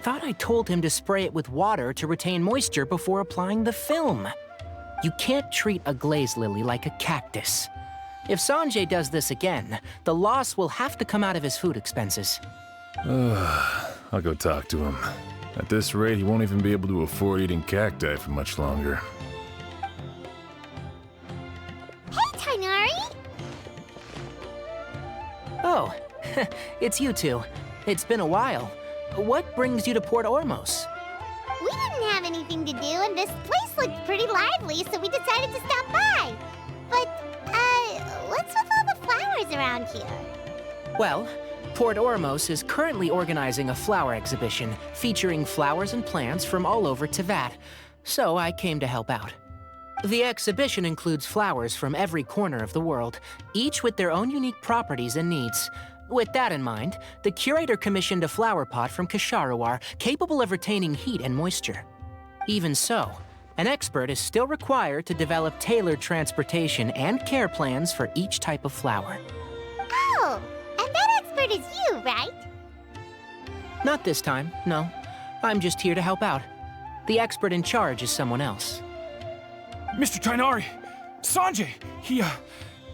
thought I told him to spray it with water to retain moisture before applying the film. You can't treat a glaze lily like a cactus. If Sanjay does this again, the loss will have to come out of his food expenses. I'll go talk to him. At this rate, he won't even be able to afford eating cacti for much longer. Hey, Tainari! Oh, it's you two. It's been a while. What brings you to Port Ormos? We didn't have anything to do, and this place looked pretty lively, so we decided to stop by. But, what's with all the flowers around here? Well, Port Ormos is currently organizing a flower exhibition featuring flowers and plants from all over Teyvat, so I came to help out. The exhibition includes flowers from every corner of the world, each with their own unique properties and needs. With that in mind, the curator commissioned a flower pot from Kasharawar capable of retaining heat and moisture. Even so, an expert is still required to develop tailored transportation and care plans for each type of flower. Oh, and that expert is you, right? Not this time, no. I'm just here to help out. The expert in charge is someone else. Mr. Tainari! Sanjay!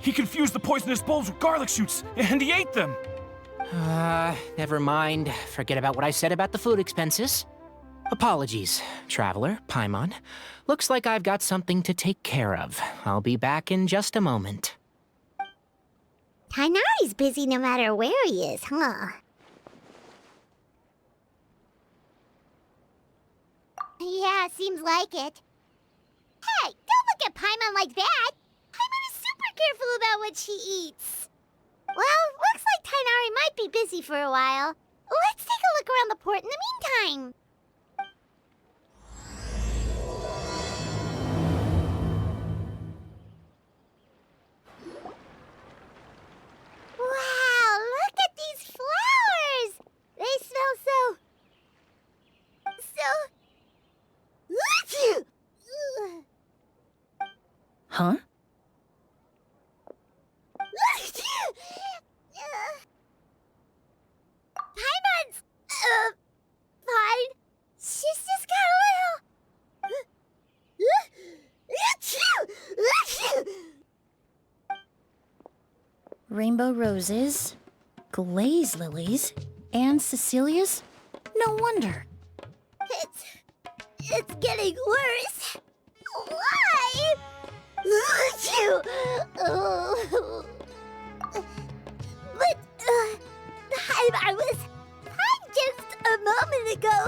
He confused the poisonous bulbs with garlic shoots, and he ate them! Never mind. Forget about what I said about the food expenses. Apologies, Traveler, Paimon. Looks like I've got something to take care of. I'll be back in just a moment. Tainari's busy no matter where he is, huh? Yeah, seems like it. Hey, don't look at Paimon like that! Paimon is super careful about what she eats. Well, looks like Tainari might be busy for a while. Let's take a look around the port in the meantime. Wow, look at these flowers! They smell so... Huh? Paimon's, fine. She's just got a little... Rainbow roses, glaze lilies, and Cecilia's? No wonder. It's getting worse. Why? But, the time I was fine just a moment ago,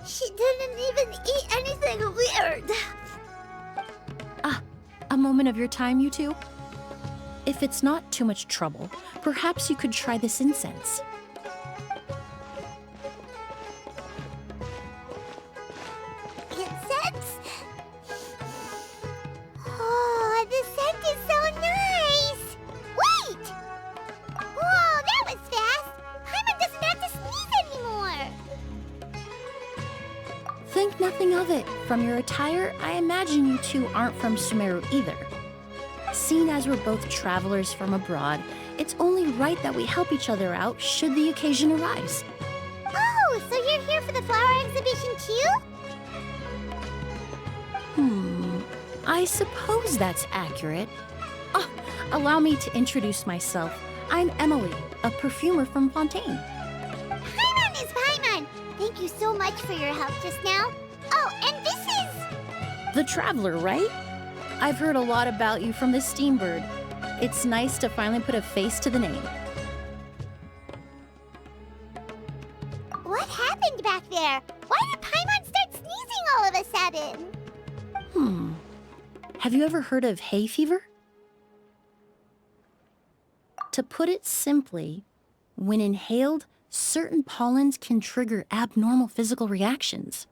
she didn't even eat anything weird. A moment of your time, you two? If it's not too much trouble, perhaps you could try this incense. Incense? Oh, the scent is so nice! Wait! Whoa, that was fast! Paimon doesn't have to sneeze anymore! Think nothing of it. From your attire, I imagine you two aren't from Sumeru either. Seeing as we're both travelers from abroad, it's only right that we help each other out should the occasion arise. Oh, so you're here for the flower exhibition too? I suppose that's accurate. Oh, allow me to introduce myself. I'm Emilie, a perfumer from Fontaine. Paimon is Paimon! Thank you so much for your help just now. Oh, and this is... The Traveler, right? I've heard a lot about you from the Steambird. It's nice to finally put a face to the name. What happened back there? Why did Paimon start sneezing all of a sudden? Have you ever heard of hay fever? To put it simply, when inhaled, certain pollens can trigger abnormal physical reactions.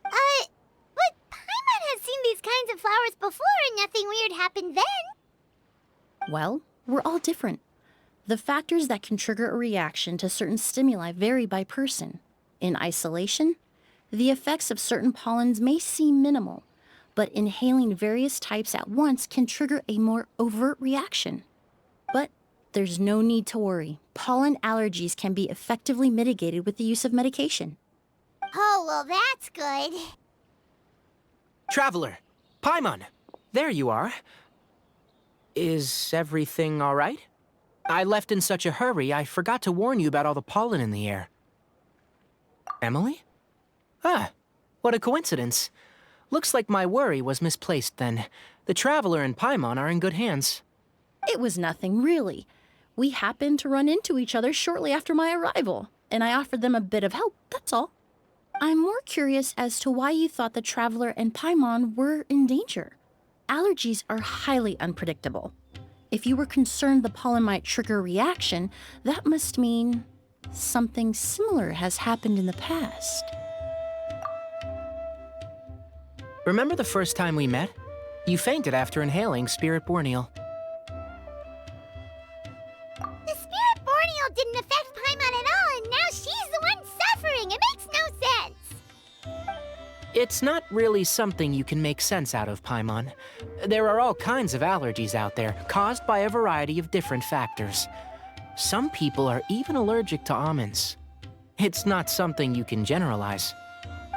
But Paimon has seen these kinds of flowers before and nothing weird happened then. Well, we're all different. The factors that can trigger a reaction to certain stimuli vary by person. In isolation, the effects of certain pollens may seem minimal, but inhaling various types at once can trigger a more overt reaction. But there's no need to worry. Pollen allergies can be effectively mitigated with the use of medication. Oh, well, that's good. Traveler, Paimon, there you are. Is everything all right? I left in such a hurry, I forgot to warn you about all the pollen in the air. Emilie? Ah, what a coincidence. Looks like my worry was misplaced then. The Traveler and Paimon are in good hands. It was nothing, really. We happened to run into each other shortly after my arrival, and I offered them a bit of help, that's all. I'm more curious as to why you thought the Traveler and Paimon were in danger. Allergies are highly unpredictable. If you were concerned the pollen might trigger a reaction, that must mean something similar has happened in the past. Remember the first time we met? You fainted after inhaling Spirit Borneal. The Spirit Borneal didn't affect Paimon at all, and now she's the one suffering. It makes no sense. It's not really something you can make sense out of, Paimon. There are all kinds of allergies out there, caused by a variety of different factors. Some people are even allergic to almonds. It's not something you can generalize.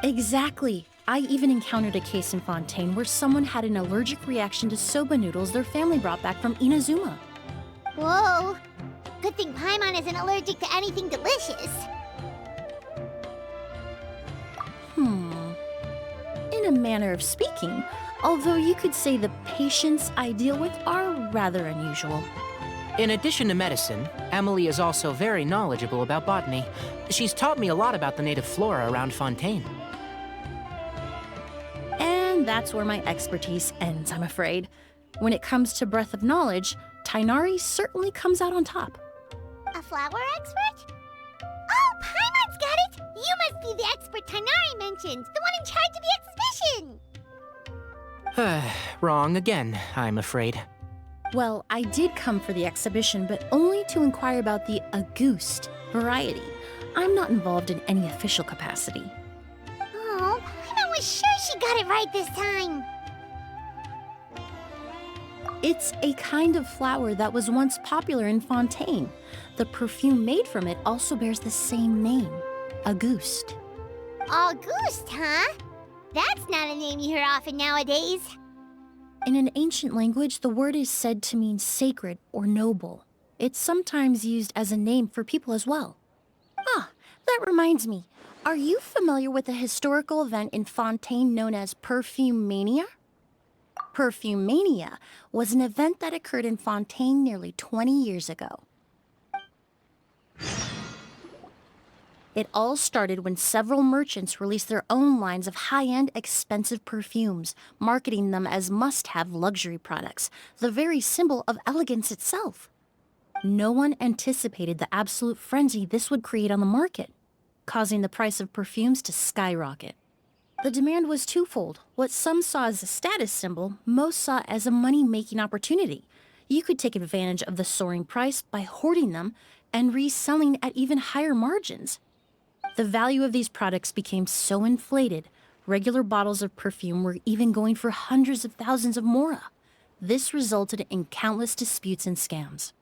Exactly. I even encountered a case in Fontaine where someone had an allergic reaction to soba noodles their family brought back from Inazuma. Whoa. Good thing Paimon isn't allergic to anything delicious. In a manner of speaking, although you could say the patients I deal with are rather unusual. In addition to medicine, Emilie is also very knowledgeable about botany. She's taught me a lot about the native flora around Fontaine. And that's where my expertise ends, I'm afraid. When it comes to breadth of knowledge, Tainari certainly comes out on top. A flower expert? Oh, Paimon's got it! You must be the expert Tainari mentioned, the one in charge of the exhibition! Wrong again, I'm afraid. Well, I did come for the exhibition, but only to inquire about the Auguste variety. I'm not involved in any official capacity. Oh, Paimon was sure she got it right this time. It's a kind of flower that was once popular in Fontaine. The perfume made from it also bears the same name, Auguste. Auguste, huh? That's not a name you hear often nowadays. In an ancient language, the word is said to mean sacred or noble. It's sometimes used as a name for people as well. Ah, that reminds me. Are you familiar with a historical event in Fontaine known as Perfume Mania? Perfume Mania was an event that occurred in Fontaine nearly 20 years ago. It all started when several merchants released their own lines of high-end, expensive perfumes, marketing them as must-have luxury products, the very symbol of elegance itself. No one anticipated the absolute frenzy this would create on the market, causing the price of perfumes to skyrocket. The demand was twofold. What some saw as a status symbol, most saw as a money-making opportunity. You could take advantage of the soaring price by hoarding them and reselling at even higher margins. The value of these products became so inflated, regular bottles of perfume were even going for hundreds of thousands of mora. This resulted in countless disputes and scams.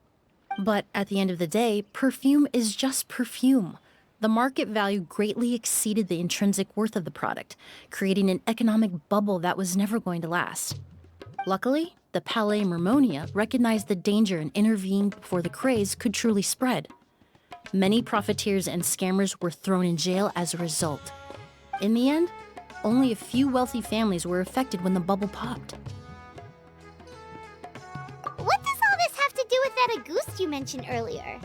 But at the end of the day, perfume is just perfume. The market value greatly exceeded the intrinsic worth of the product, creating an economic bubble that was never going to last. Luckily, the Palais Mermonia recognized the danger and intervened before the craze could truly spread. Many profiteers and scammers were thrown in jail as a result. In the end, only a few wealthy families were affected when the bubble popped. What does all this have to do with that Auguste you mentioned earlier?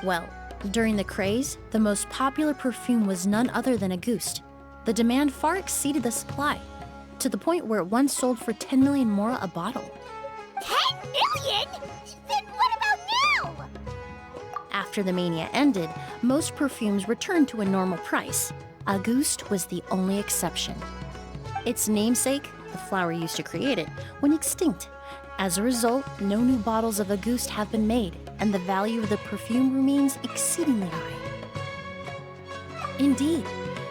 Well, during the craze, the most popular perfume was none other than Auguste. The demand far exceeded the supply, to the point where it once sold for 10 million mora a bottle. 10 million? Then what about now? After the mania ended, most perfumes returned to a normal price. Auguste was the only exception. Its namesake, the flower used to create it, went extinct. As a result, no new bottles of Auguste have been made, and the value of the perfume remains exceedingly high. Indeed,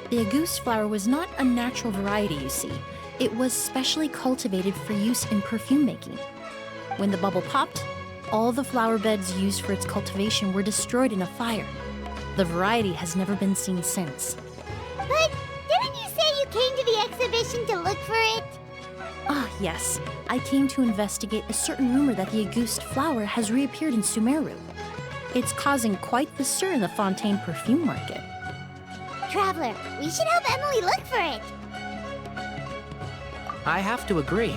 the Auguste flower was not a natural variety, you see. It was specially cultivated for use in perfume making. When the bubble popped, all the flower beds used for its cultivation were destroyed in a fire. The variety has never been seen since. But came to the exhibition to look for it? Ah, yes. I came to investigate a certain rumor that the Auguste flower has reappeared in Sumeru. It's causing quite the stir in the Fontaine perfume market. Traveler, we should help Emilie look for it. I have to agree.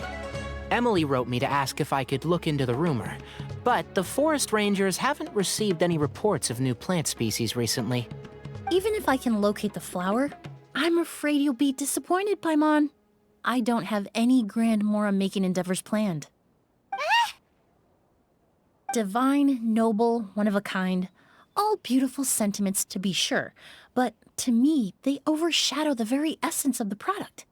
Emilie wrote me to ask if I could look into the rumor, but the forest rangers haven't received any reports of new plant species recently. Even if I can locate the flower, I'm afraid you'll be disappointed, Paimon. I don't have any grand Mora-making endeavors planned. Divine, noble, one of a kind. All beautiful sentiments, to be sure, but to me, they overshadow the very essence of the product.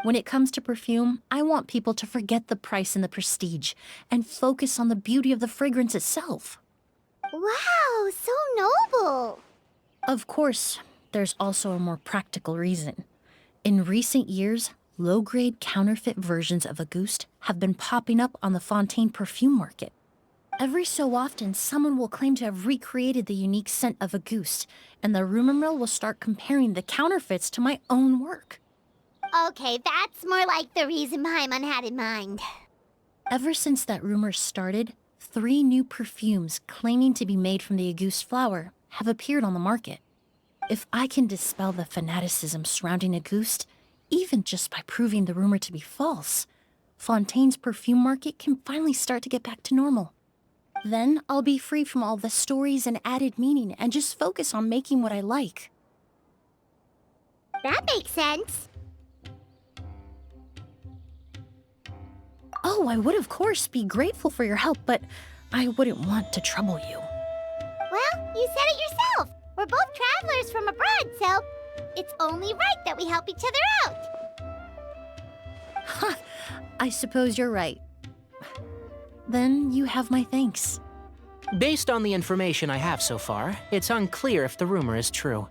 When it comes to perfume, I want people to forget the price and the prestige and focus on the beauty of the fragrance itself. Wow, so noble. Of course, there's also a more practical reason. In recent years, low-grade counterfeit versions of Auguste have been popping up on the Fontaine perfume market. Every so often, someone will claim to have recreated the unique scent of Auguste, and the rumor mill will start comparing the counterfeits to my own work. Okay, that's more like the reason Paimon had in mind. Ever since that rumor started, 3 new perfumes claiming to be made from the Auguste flower have appeared on the market. If I can dispel the fanaticism surrounding Auguste, even just by proving the rumor to be false, Fontaine's perfume market can finally start to get back to normal. Then I'll be free from all the stories and added meaning and just focus on making what I like. That makes sense. Oh, I would of course be grateful for your help, but I wouldn't want to trouble you. Well, you said it yourself. We're both travelers from abroad, so it's only right that we help each other out. Ha! I suppose you're right. Then you have my thanks. Based on the information I have so far, it's unclear if the rumor is true.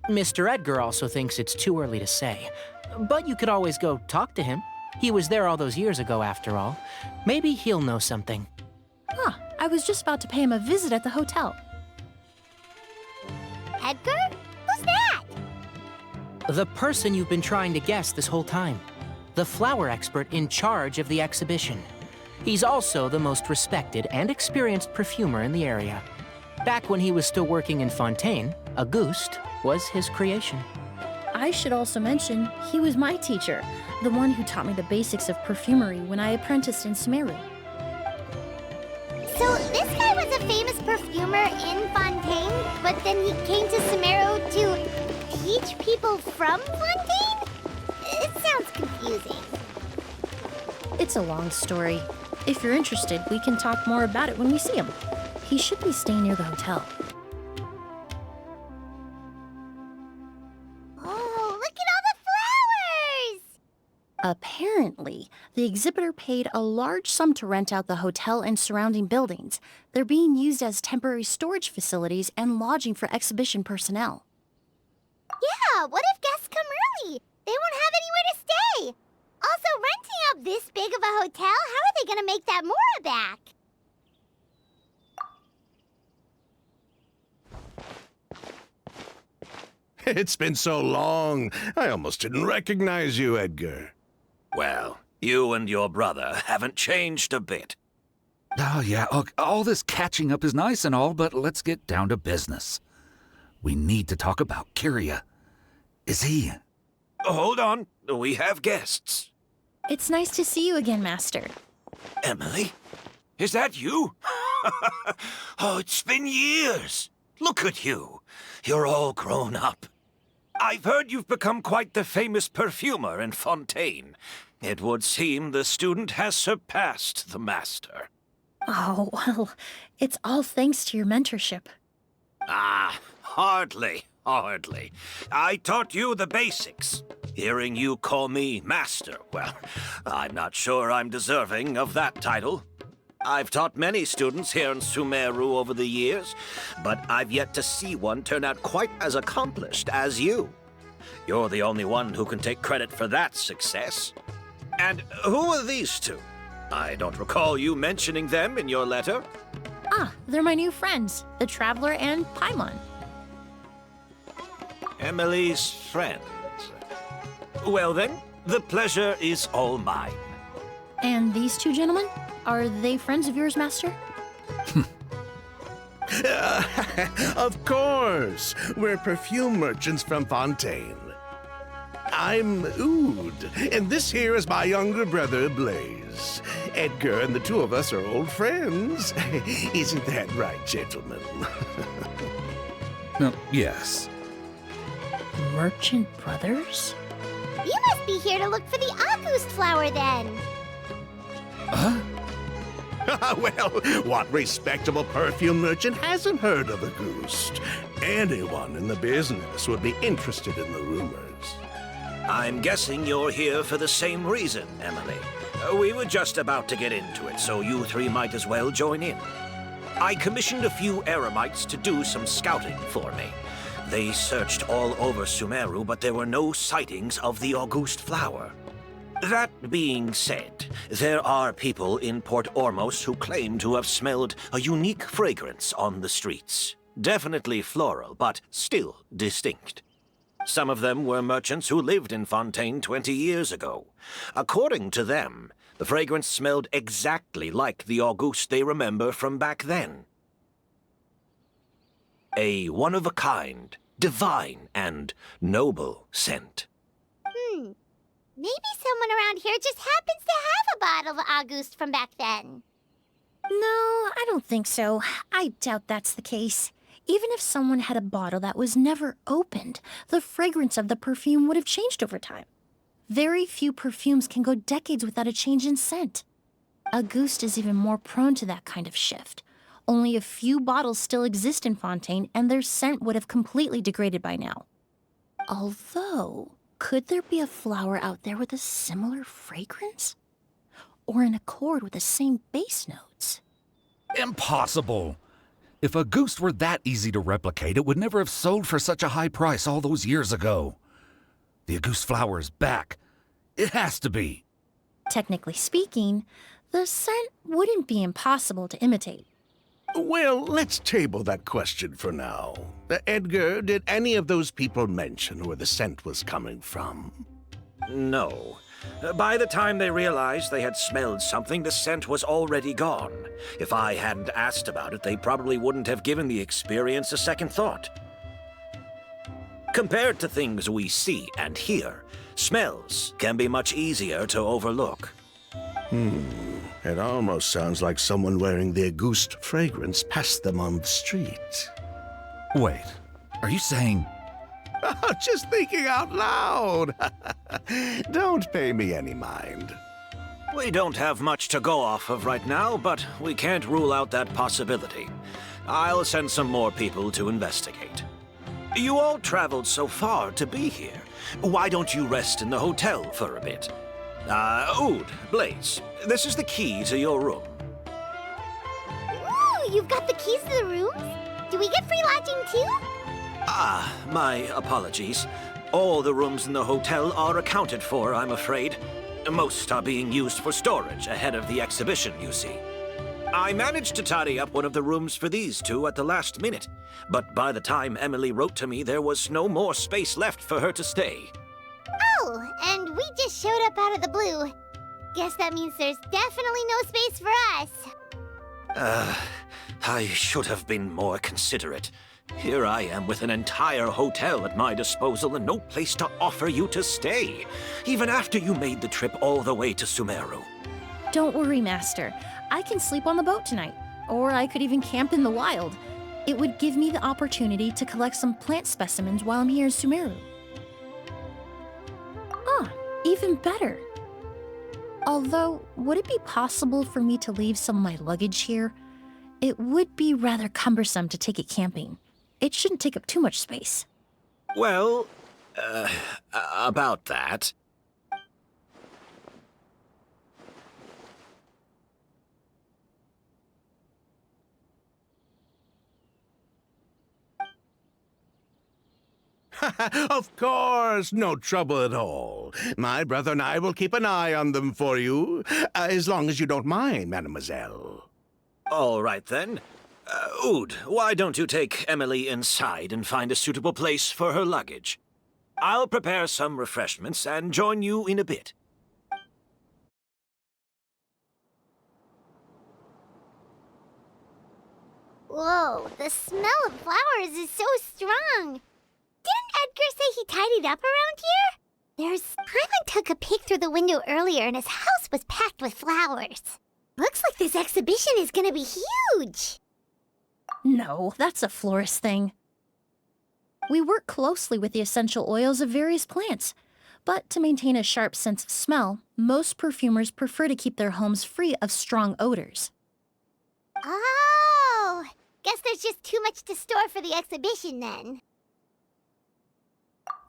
Mr. Edgar also thinks it's too early to say, but you could always go talk to him. He was there all those years ago, after all. Maybe he'll know something. Huh, I was just about to pay him a visit at the hotel. Edgar? Who's that? The person you've been trying to guess this whole time. The flower expert in charge of the exhibition. He's also the most respected and experienced perfumer in the area. Back when he was still working in Fontaine, Auguste was his creation. I should also mention, he was my teacher, the one who taught me the basics of perfumery when I apprenticed in Sumeru. So this guy was a famous perfumer in Fontaine, but then he came to Sumeru to teach people from Fontaine? It sounds confusing. It's a long story. If you're interested, we can talk more about it when we see him. He should be staying near the hotel. Oh, look at all the flowers! Apparently, the exhibitor paid a large sum to rent out the hotel and surrounding buildings. They're being used as temporary storage facilities and lodging for exhibition personnel. Yeah, what if guests come early? They won't have anywhere to stay. Also, renting out this big of a hotel, how are they gonna make that Mora back? It's been so long, I almost didn't recognize you, Edgar. Well, you and your brother haven't changed a bit. Oh, yeah, look, all this catching up is nice and all, but let's get down to business. We need to talk about Kyria. Is he... Hold on, we have guests. It's nice to see you again, Master. Emilie? Is that you? Oh, it's been years. Look at you. You're all grown up. I've heard you've become quite the famous perfumer in Fontaine. It would seem the student has surpassed the master. Oh, well, it's all thanks to your mentorship. Ah, hardly. I taught you the basics. Hearing you call me master, well, I'm not sure I'm deserving of that title. I've taught many students here in Sumeru over the years, but I've yet to see one turn out quite as accomplished as you. You're the only one who can take credit for that success. And who are these two? I don't recall you mentioning them in your letter. Ah, they're my new friends, the Traveler and Paimon. Emilie's friends. Well then, the pleasure is all mine. And these two gentlemen? Are they friends of yours, Master? Of course. We're perfume merchants from Fontaine. I'm Oud, and this here is my younger brother, Blaze. Edgar and the two of us are old friends. Isn't that right, gentlemen? No, yes. Merchant brothers? You must be here to look for the August flower, then. Well, what respectable perfume merchant hasn't heard of a Ghost? Anyone in the business would be interested in the rumors. I'm guessing you're here for the same reason, Emilie. We were just about to get into it, so you three might as well join in. I commissioned a few eremites to do some scouting for me. They searched all over Sumeru, but there were no sightings of the August flower. That being said, there are people in Port Ormos who claim to have smelled a unique fragrance on the streets. Definitely floral, but still distinct. Some of them were merchants who lived in Fontaine 20 years ago. According to them, the fragrance smelled exactly like the August they remember from back then. A one-of-a-kind, divine, and noble scent. Maybe someone around here just happens to have a bottle of August from back then. No, I don't think so. I doubt that's the case. Even if someone had a bottle that was never opened, the fragrance of the perfume would have changed over time. Very few perfumes can go decades without a change in scent. Auguste is even more prone to that kind of shift. Only a few bottles still exist in Fontaine, and their scent would have completely degraded by now. Although, could there be a flower out there with a similar fragrance? Or in accord with the same base notes? Impossible! If Auguste were that easy to replicate, it would never have sold for such a high price all those years ago. The Auguste flower is back. It has to be. Technically speaking, the scent wouldn't be impossible to imitate. Well, let's table that question for now. Edgar, did any of those people mention where the scent was coming from? No. By the time they realized they had smelled something, the scent was already gone. If I hadn't asked about it, they probably wouldn't have given the experience a second thought. Compared to things we see and hear, smells can be much easier to overlook. It almost sounds like someone wearing the Auguste fragrance passed them on the street. Wait, are you saying... Just thinking out loud. Don't pay me any mind. We don't have much to go off of right now, but we can't rule out that possibility. I'll send some more people to investigate. You all traveled so far to be here. Why don't you rest in the hotel for a bit? Oud, Blaze, this is the key to your room. Ooh, you've got the keys to the rooms? Do we get free lodging too? My apologies. All the rooms in the hotel are accounted for, I'm afraid. Most are being used for storage ahead of the exhibition, you see. I managed to tidy up one of the rooms for these two at the last minute, but by the time Emilie wrote to me, there was no more space left for her to stay. Oh, and we just showed up out of the blue. Guess that means there's definitely no space for us. I should have been more considerate. Here I am with an entire hotel at my disposal and no place to offer you to stay, even after you made the trip all the way to Sumeru. Don't worry, Master. I can sleep on the boat tonight, or I could even camp in the wild. It would give me the opportunity to collect some plant specimens while I'm here in Sumeru. Even better. Although, would it be possible for me to leave some of my luggage here? It would be rather cumbersome to take it camping. It shouldn't take up too much space. Well, about that. Of course, no trouble at all. My brother and I will keep an eye on them for you, as long as you don't mind, mademoiselle. All right, then. Oud, why don't you take Emilie inside and find a suitable place for her luggage? I'll prepare some refreshments and join you in a bit. Whoa, the smell of flowers is so strong. Didn't Edgar say he tidied up around here? Paimon took a peek through the window earlier and his house was packed with flowers. Looks like this exhibition is gonna be huge. No, that's a florist thing. We work closely with the essential oils of various plants, but to maintain a sharp sense of smell, most perfumers prefer to keep their homes free of strong odors. Oh, guess there's just too much to store for the exhibition then.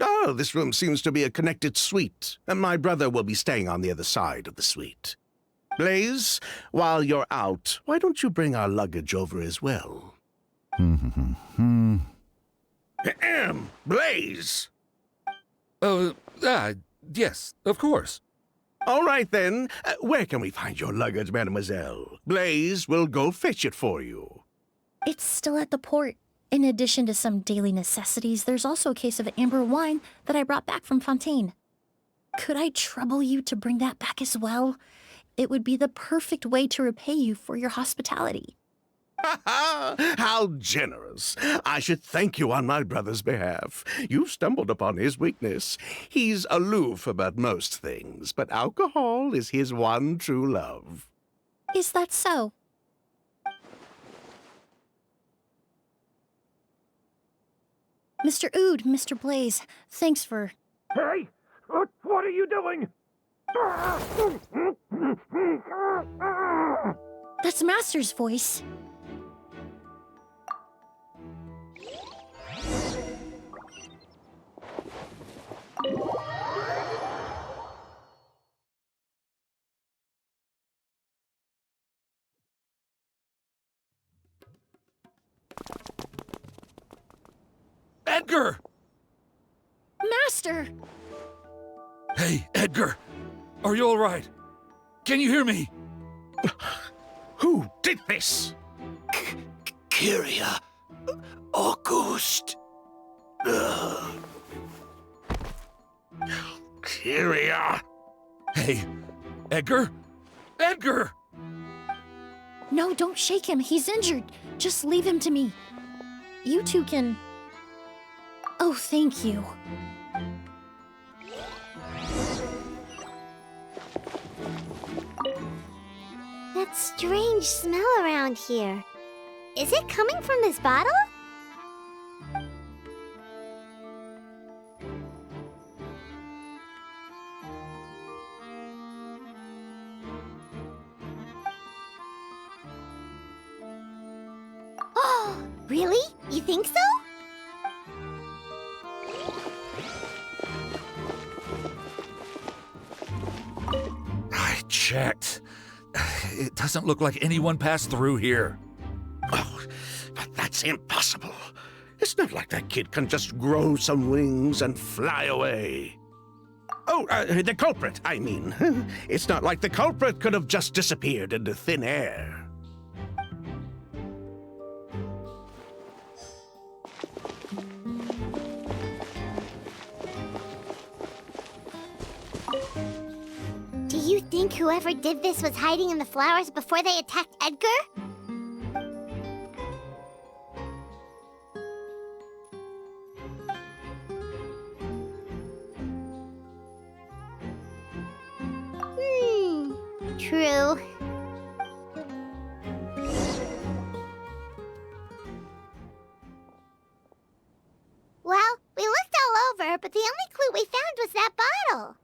Oh, this room seems to be a connected suite, and my brother will be staying on the other side of the suite. Blaze, while you're out, why don't you bring our luggage over as well? Blaze! Yes, of course. All right, then. Where can we find your luggage, mademoiselle? Blaze will go fetch it for you. It's still at the port. In addition to some daily necessities, there's also a case of Ambra wine that I brought back from Fontaine. Could I trouble you to bring that back as well? It would be the perfect way to repay you for your hospitality. Ha ha! How generous! I should thank you on my brother's behalf. You've stumbled upon his weakness. He's aloof about most things, but alcohol is his one true love. Is that so? Mr. Ood, Mr. Blaze, thanks for... Hey! What are you doing? That's Master's voice. Edgar! Master! Hey, Edgar! Are you all right? Can you hear me? Who did this? Kyria. August. Kyria! Hey, Edgar? Edgar! No, don't shake him. He's injured. Just leave him to me. You two can... Oh, thank you. That strange smell around here. Is it coming from this bottle? Oh, really? You think so? I checked. It doesn't look like anyone passed through here. Oh, but that's impossible. It's not like that kid can just grow some wings and fly away. Oh, the culprit, I mean. It's not like the culprit could have just disappeared into thin air. Do you think whoever did this was hiding in the flowers before they attacked Edgar? True. Well, we looked all over, but the only clue we found was that bottle.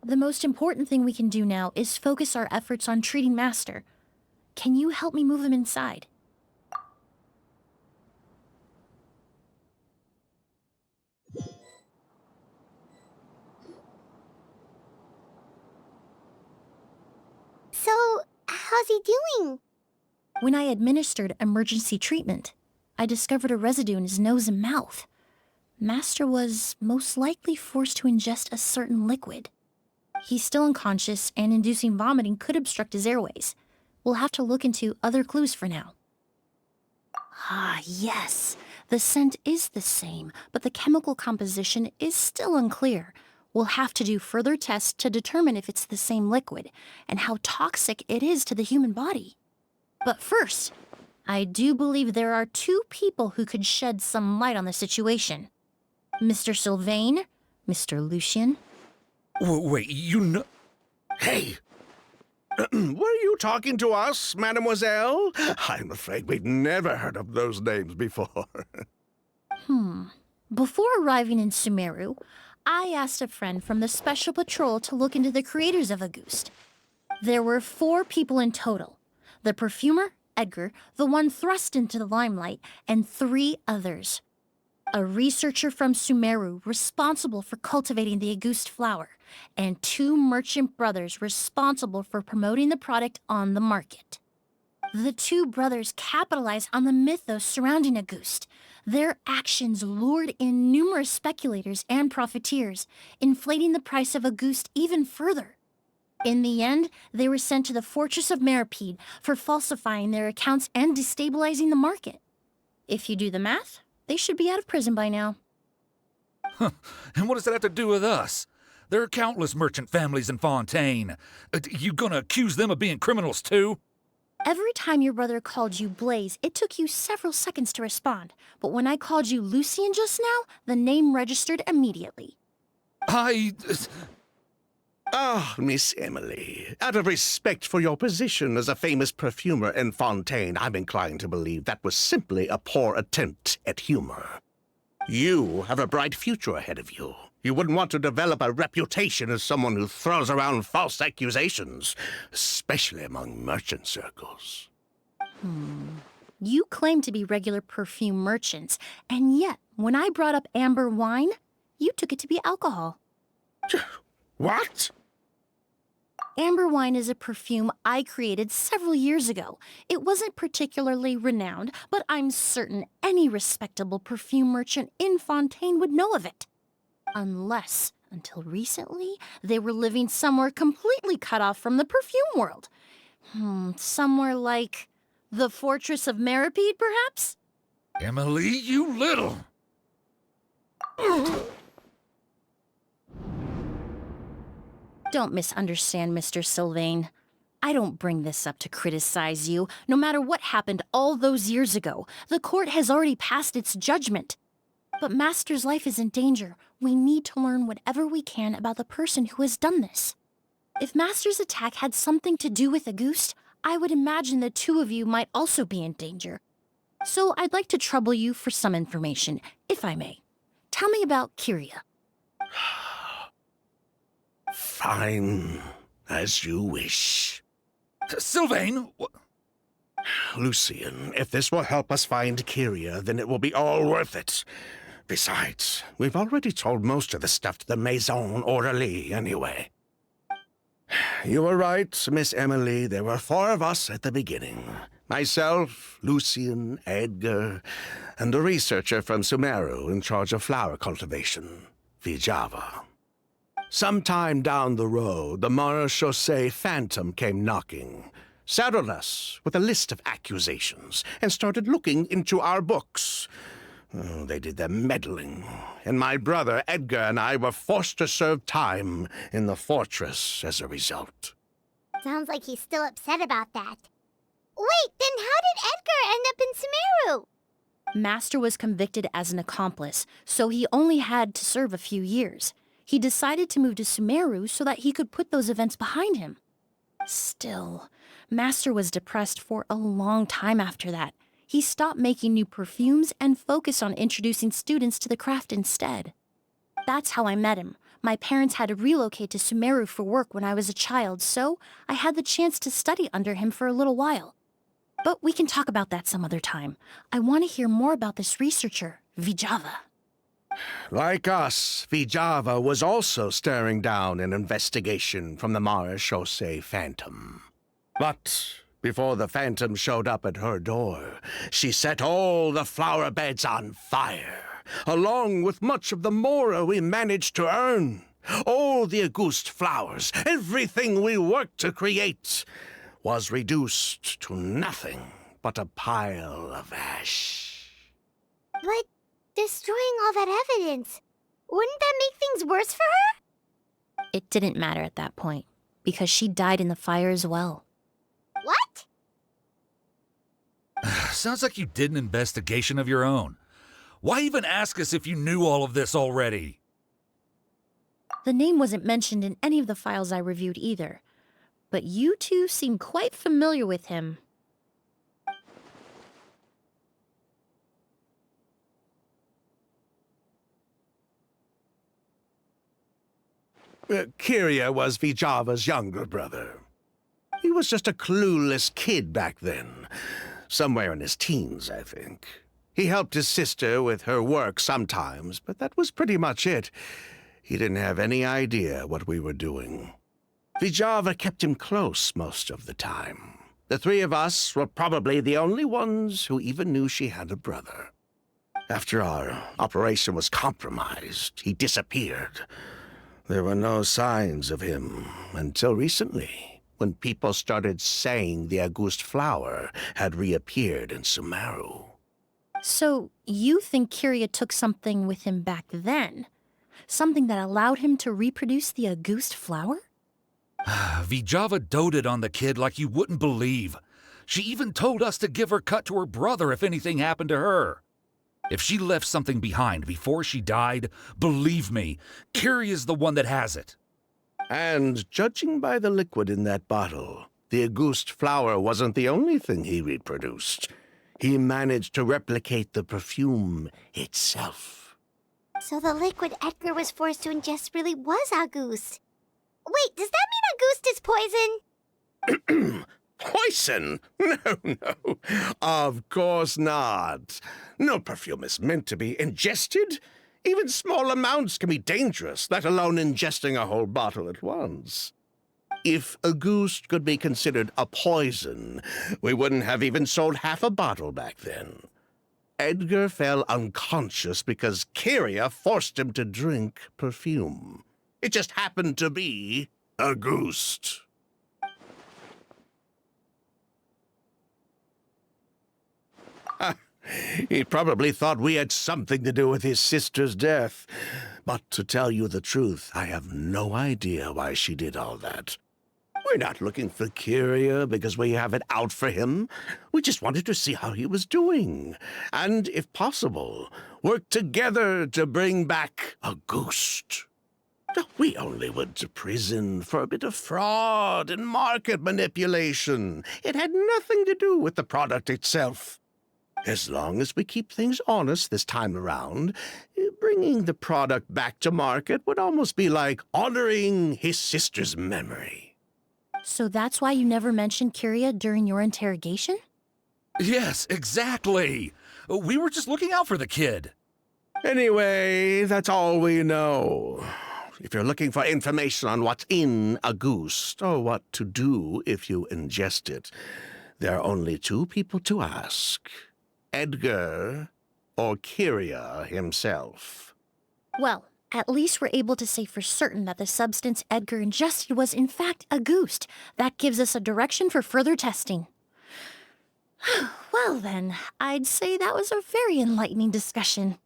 The most important thing we can do now is focus our efforts on treating Master. Can you help me move him inside? So, how's he doing? When I administered emergency treatment, I discovered a residue in his nose and mouth. Master was most likely forced to ingest a certain liquid. He's still unconscious, and inducing vomiting could obstruct his airways. We'll have to look into other clues for now. Ah, yes. The scent is the same, but the chemical composition is still unclear. We'll have to do further tests to determine if it's the same liquid and how toxic it is to the human body. But first, I do believe there are two people who could shed some light on the situation. Mr. Sylvain, Mr. Lucien. Wait, you know... Hey! Were you talking to us, mademoiselle? I'm afraid we've never heard of those names before. Before arriving in Sumeru, I asked a friend from the Special Patrol to look into the creators of Auguste. There were 4 people in total. The perfumer, Edgar, the one thrust into the limelight, and 3 others. A researcher from Sumeru responsible for cultivating the Auguste flower, and 2 merchant brothers responsible for promoting the product on the market. The 2 brothers capitalized on the mythos surrounding Auguste. Their actions lured in numerous speculators and profiteers, inflating the price of Auguste even further. In the end, they were sent to the fortress of Meripede for falsifying their accounts and destabilizing the market. If you do the math, they should be out of prison by now. And what does that have to do with us? There are countless merchant families in Fontaine. You gonna accuse them of being criminals too? Every time your brother called you Blaze, it took you several seconds to respond. But when I called you Lucien just now, the name registered immediately. Ah, Miss Emilie, out of respect for your position as a famous perfumer in Fontaine, I'm inclined to believe that was simply a poor attempt at humor. You have a bright future ahead of you. You wouldn't want to develop a reputation as someone who throws around false accusations, especially among merchant circles. You claim to be regular perfume merchants, and yet, when I brought up amber wine, you took it to be alcohol. What? Amber wine is a perfume I created several years ago. It wasn't particularly renowned, but I'm certain any respectable perfume merchant in Fontaine would know of it. Unless, until recently, they were living somewhere completely cut off from the perfume world. Somewhere like the Fortress of Meripede, perhaps? Emily, you little... Don't misunderstand, Mr. Sylvain. I don't bring this up to criticize you. No matter what happened all those years ago, the court has already passed its judgment. But Master's life is in danger. We need to learn whatever we can about the person who has done this. If Master's attack had something to do with Auguste, I would imagine the 2 of you might also be in danger. So I'd like to trouble you for some information, if I may. Tell me about Kyria. Fine, as you wish. Sylvain! Lucien, if this will help us find Kyria, then it will be all worth it. Besides, we've already told most of the stuff to the Maison Orderly anyway. You were right, Miss Emilie. There were 4 of us at the beginning. Myself, Lucien, Edgar, and a researcher from Sumeru in charge of flower cultivation, Vijava. Sometime down the road, the Marechaussee Phantom came knocking, saddled us with a list of accusations, and started looking into our books. They did their meddling, and my brother Edgar and I were forced to serve time in the fortress as a result. Sounds like he's still upset about that. Wait, then how did Edgar end up in Sumeru? Master was convicted as an accomplice, so he only had to serve a few years. He decided to move to Sumeru so that he could put those events behind him. Still, Master was depressed for a long time after that. He stopped making new perfumes and focused on introducing students to the craft instead. That's how I met him. My parents had to relocate to Sumeru for work when I was a child, so I had the chance to study under him for a little while. But we can talk about that some other time. I want to hear more about this researcher, Vijava. Like us, Vijava was also staring down an investigation from the Marechaussee Phantom. But before the Phantom showed up at her door, she set all the flower beds on fire, along with much of the mora we managed to earn. All the Auguste flowers, everything we worked to create, was reduced to nothing but a pile of ash. But destroying all that evidence, wouldn't that make things worse for her? It didn't matter at that point, because she died in the fire as well. What? Sounds like you did an investigation of your own. Why even ask us if you knew all of this already? The name wasn't mentioned in any of the files I reviewed either, but you two seem quite familiar with him. Kyria was Vijava's younger brother. He was just a clueless kid back then. Somewhere in his teens, I think. He helped his sister with her work sometimes, but that was pretty much it. He didn't have any idea what we were doing. Vijava kept him close most of the time. The three of us were probably the only ones who even knew she had a brother. After our operation was compromised, he disappeared. There were no signs of him until recently, when people started saying the August flower had reappeared in Sumeru. So, you think Kyria took something with him back then? Something that allowed him to reproduce the August flower? Vijava doted on the kid like you wouldn't believe. She even told us to give her cut to her brother if anything happened to her. If she left something behind before she died, believe me, Kyria's the one that has it. And judging by the liquid in that bottle, the August flower wasn't the only thing he reproduced. He managed to replicate the perfume itself. So the liquid Edgar was forced to ingest really was August. Wait, does that mean August is poison? Poison? No. Of course not. No perfume is meant to be ingested. Even small amounts can be dangerous, let alone ingesting a whole bottle at once. If August could be considered a poison, we wouldn't have even sold half a bottle back then. Edgar fell unconscious because Kyria forced him to drink perfume. It just happened to be August. He probably thought we had something to do with his sister's death. But to tell you the truth, I have no idea why she did all that. We're not looking for Kyria because we have it out for him. We just wanted to see how he was doing. And, if possible, work together to bring back August. We only went to prison for a bit of fraud and market manipulation. It had nothing to do with the product itself. As long as we keep things honest this time around, bringing the product back to market would almost be like honoring his sister's memory. So that's why you never mentioned Kyria during your interrogation? Yes, exactly. We were just looking out for the kid. Anyway, that's all we know. If you're looking for information on what's in August, or what to do if you ingest it, there are only two people to ask. Edgar or Kyria himself. Well, at least we're able to say for certain that the substance Edgar ingested was in fact August. That gives us a direction for further testing. Well then, I'd say that was a very enlightening discussion.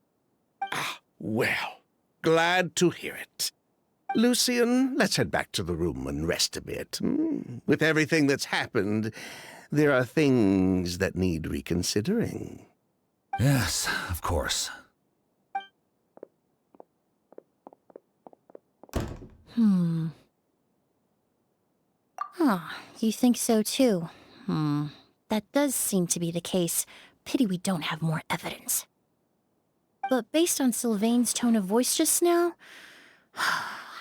Well, glad to hear it. Lucian, let's head back to the room and rest a bit. With everything that's happened, there are things that need reconsidering. Yes, of course. You think so too? That does seem to be the case. Pity we don't have more evidence. But based on Sylvain's tone of voice just now,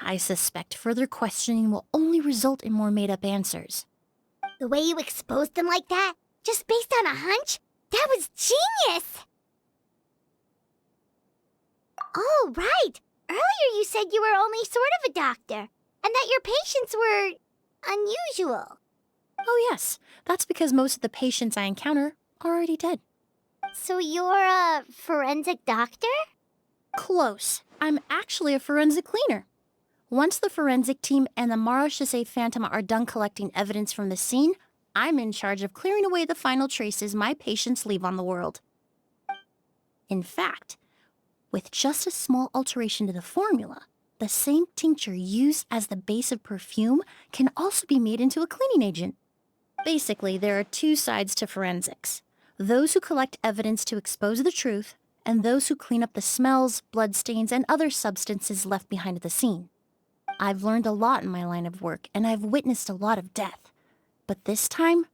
I suspect further questioning will only result in more made-up answers. The way you exposed them like that, just based on a hunch, that was genius! Oh, right! Earlier you said you were only sort of a doctor, and that your patients were unusual. Oh yes, that's because most of the patients I encounter are already dead. So you're a forensic doctor? Close. I'm actually a forensic cleaner. Once the forensic team and the Marechaussee Phantom are done collecting evidence from the scene, I'm in charge of clearing away the final traces my patients leave on the world. In fact, with just a small alteration to the formula, the same tincture used as the base of perfume can also be made into a cleaning agent. Basically, there are two sides to forensics. Those who collect evidence to expose the truth, and those who clean up the smells, bloodstains, and other substances left behind at the scene. I've learned a lot in my line of work, and I've witnessed a lot of death. But this time,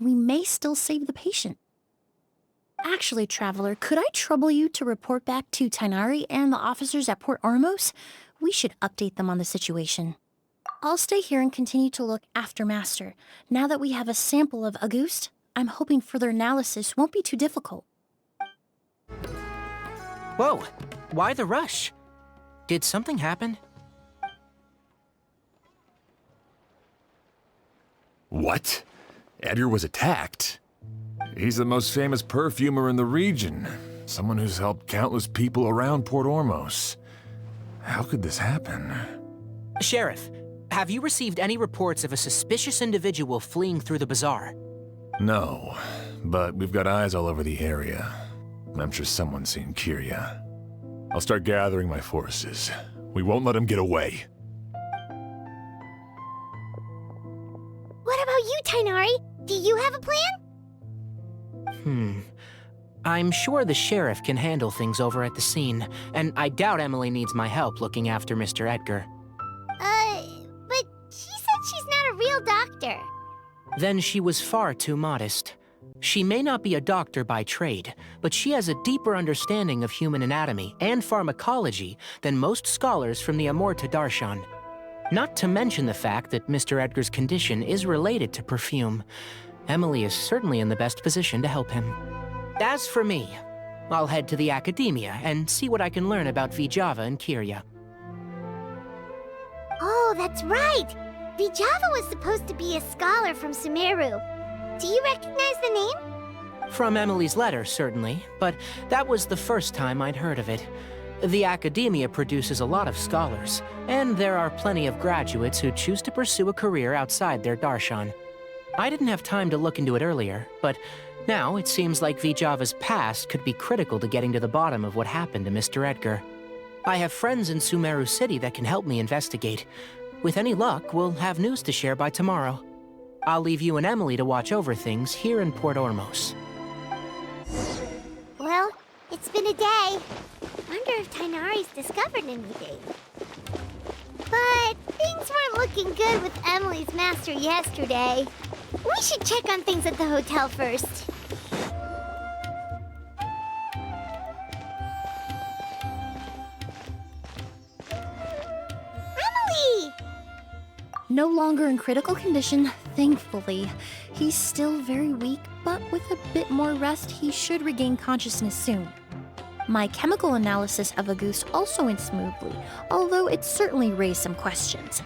we may still save the patient. Actually, Traveler, could I trouble you to report back to Tainari and the officers at Port Ormos? We should update them on the situation. I'll stay here and continue to look after Master. Now that we have a sample of Auguste, I'm hoping further analysis won't be too difficult. Whoa, why the rush? Did something happen? What? Edgar was attacked? He's the most famous perfumer in the region. Someone who's helped countless people around Port Ormos. How could this happen? Sheriff, have you received any reports of a suspicious individual fleeing through the bazaar? No, but we've got eyes all over the area. I'm sure someone's seen Kyria. I'll start gathering my forces. We won't let him get away. What about you, Tainari? Do you have a plan? I'm sure the sheriff can handle things over at the scene, and I doubt Emilie needs my help looking after Mr. Edgar. But she said she's not a real doctor. Then she was far too modest. She may not be a doctor by trade, but she has a deeper understanding of human anatomy and pharmacology than most scholars from the Amorta Darshan. Not to mention the fact that Mr. Edgar's condition is related to perfume. Emilie is certainly in the best position to help him. As for me, I'll head to the academia and see what I can learn about Vijava and Kyria. Oh, that's right! Vijava was supposed to be a scholar from Sumeru. Do you recognize the name? From Emilie's letter, certainly, but that was the first time I'd heard of it. The academia produces a lot of scholars, and there are plenty of graduates who choose to pursue a career outside their darshan. I didn't have time to look into it earlier, but now it seems like Vijava's past could be critical to getting to the bottom of what happened to Mr. Edgar. I have friends in Sumeru City that can help me investigate. With any luck, we'll have news to share by tomorrow. I'll leave you and Emilie to watch over things here in Port Ormos. Well, it's been a day. Wonder if Tainari's discovered anything. But things weren't looking good with Emilie's master yesterday. We should check on things at the hotel first. Emilie! No longer in critical condition, thankfully. He's still very weak, but with a bit more rest, he should regain consciousness soon. My chemical analysis of Auguste also went smoothly, although it certainly raised some questions.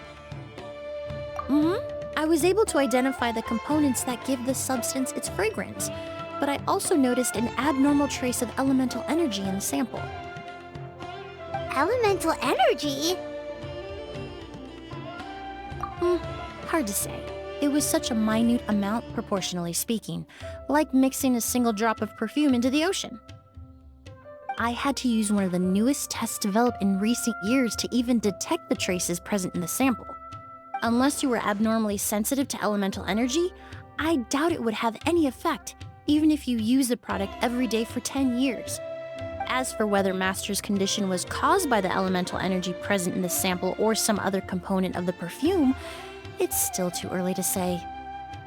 I was able to identify the components that give the substance its fragrance, but I also noticed an abnormal trace of elemental energy in the sample. Elemental energy? Hard to say. It was such a minute amount, proportionally speaking, like mixing a single drop of perfume into the ocean. I had to use one of the newest tests developed in recent years to even detect the traces present in the sample. Unless you were abnormally sensitive to elemental energy, I doubt it would have any effect, even if you use the product every day for 10 years. As for whether Master's condition was caused by the elemental energy present in the sample or some other component of the perfume, it's still too early to say.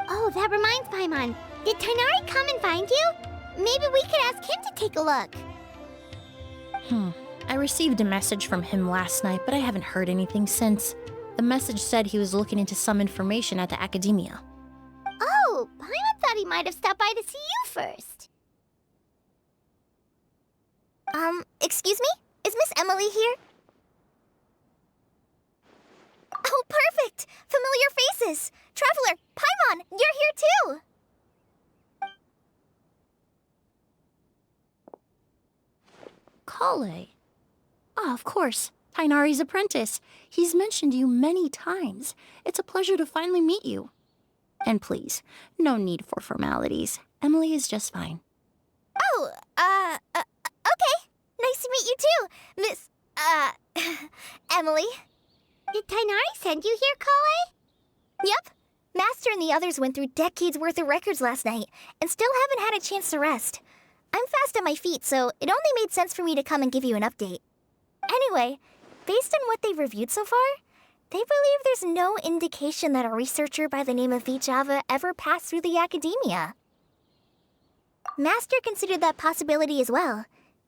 Oh, that reminds Paimon. Did Tainari come and find you? Maybe we could ask him to take a look. I received a message from him last night, but I haven't heard anything since. The message said he was looking into some information at the academia. Oh, Paimon thought he might have stopped by to see you first. Excuse me? Is Miss Emilie here? Oh, perfect! Familiar faces! Traveler, Paimon, you're here too! Kale. Ah, of course. Tainari's apprentice. He's mentioned you many times. It's a pleasure to finally meet you. And please, no need for formalities. Emilie is just fine. Oh, okay. too, Miss, Emily. Did Tainari send you here, Kale? Yep. Master and the others went through decades worth of records last night, and still haven't had a chance to rest. I'm fast on my feet, so it only made sense for me to come and give you an update. Anyway, based on what they've reviewed so far, they believe there's no indication that a researcher by the name of Vijava ever passed through the academia. Master considered that possibility as well,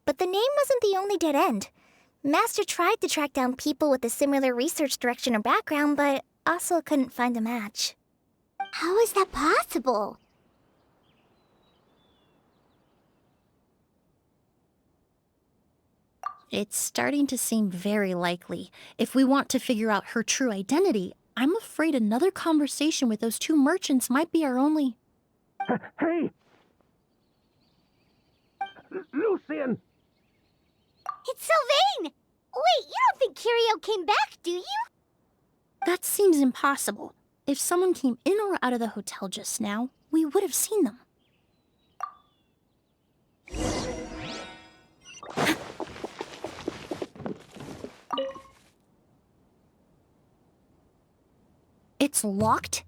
but the name wasn't the only dead end. Master tried to track down people with a similar research direction or background, but also couldn't find a match. How is that possible? It's starting to seem very likely. If we want to figure out her true identity, I'm afraid another conversation with those two merchants might be our only... Hey! Lucian! It's Sylvain! Wait, you don't think Kirio came back, do you? That seems impossible. If someone came in or out of the hotel just now, we would have seen them. It's locked?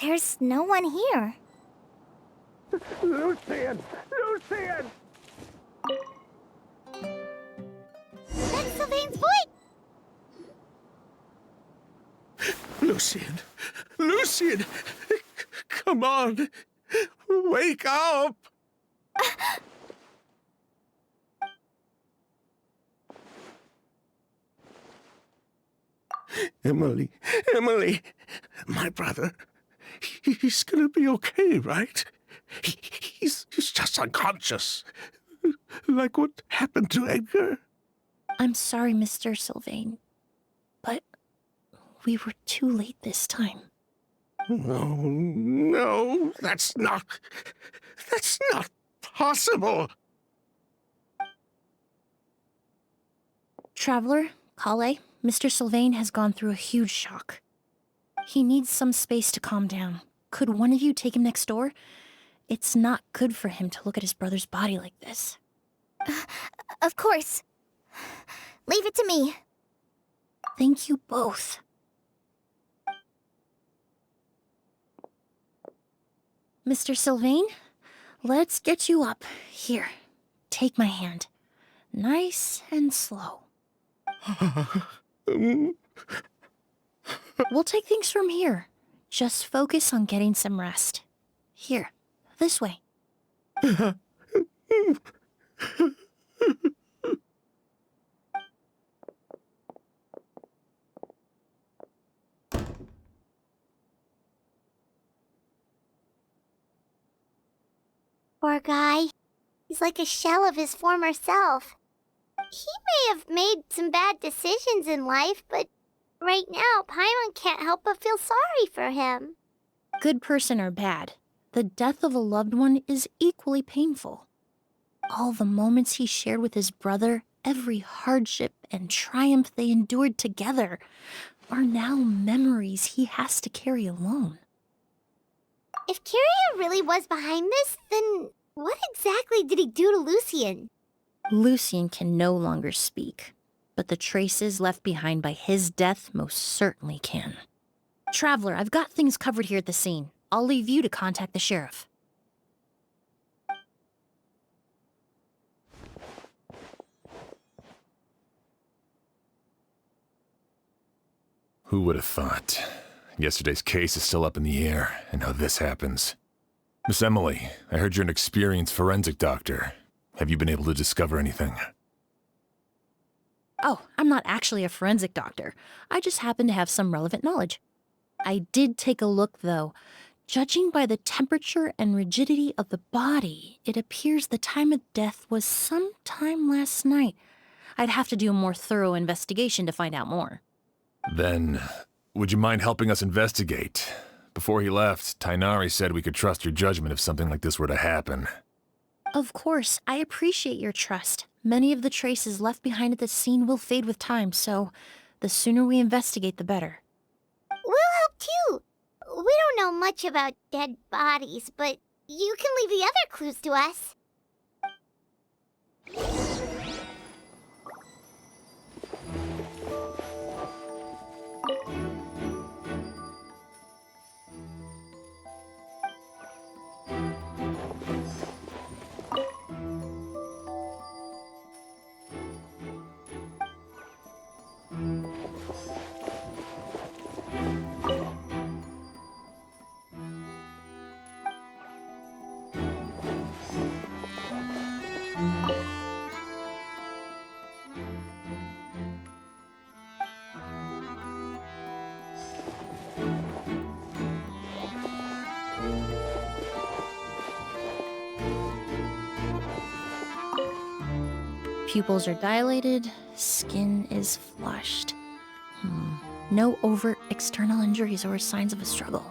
There's no one here. Lucian! Lucian! That's Sylvain's voice! Lucian! Lucian! Come on! Wake up! Emilie! Emilie! My brother, he's gonna be okay, right? He's just unconscious. Like what happened to Edgar? I'm sorry, Mr. Sylvain, but we were too late this time. No, that's not possible. Traveler, Kale, Mr. Sylvain has gone through a huge shock. He needs some space to calm down. Could one of you take him next door? It's not good for him to look at his brother's body like this. Of course. Leave it to me. Thank you both. Mr. Sylvain, let's get you up. Here, take my hand. Nice and slow. We'll take things from here. Just focus on getting some rest. Here, this way. Poor guy. He's like a shell of his former self. He may have made some bad decisions in life, but right now, Paimon can't help but feel sorry for him. Good person or bad, the death of a loved one is equally painful. All the moments he shared with his brother, every hardship and triumph they endured together, are now memories he has to carry alone. If Kirio really was behind this, then what exactly did he do to Lucian? Lucian can no longer speak, but the traces left behind by his death most certainly can. Traveler, I've got things covered here at the scene. I'll leave you to contact the sheriff. Who would have thought? Yesterday's case is still up in the air, and now this happens. Miss Emilie, I heard you're an experienced forensic doctor. Have you been able to discover anything? Oh, I'm not actually a forensic doctor. I just happen to have some relevant knowledge. I did take a look, though. Judging by the temperature and rigidity of the body, it appears the time of death was sometime last night. I'd have to do a more thorough investigation to find out more. Then, would you mind helping us investigate? Before he left, Tainari said we could trust your judgment if something like this were to happen. Of course, I appreciate your trust. Many of the traces left behind at the scene will fade with time, so the sooner we investigate, the better. We'll help too. What don't know much about dead bodies, but you can leave the other clues to us. Pupils are dilated, skin is flushed. No overt external injuries or signs of a struggle.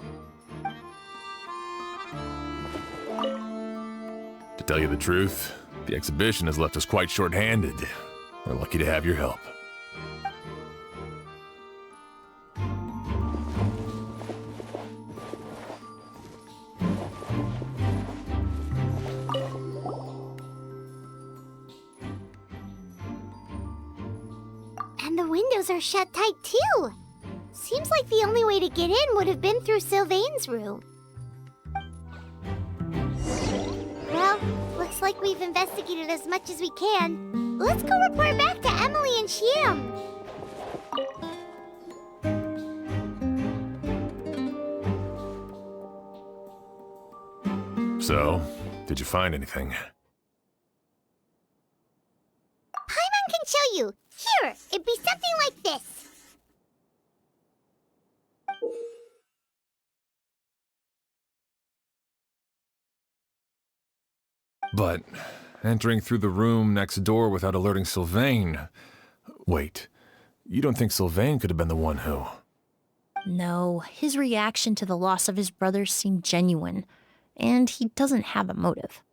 To tell you the truth, the exhibition has left us quite short-handed. We're lucky to have your help. And the windows are shut tight, too. Seems like the only way to get in would have been through Sylvain's room. Well, looks like we've investigated as much as we can. Let's go report back to Emilie and Shiam. So, did you find anything? Paimon can show you. Here, it'd be something like this. But entering through the room next door without alerting Sylvain... Wait, you don't think Sylvain could have been the one who... No, his reaction to the loss of his brother seemed genuine, and he doesn't have a motive.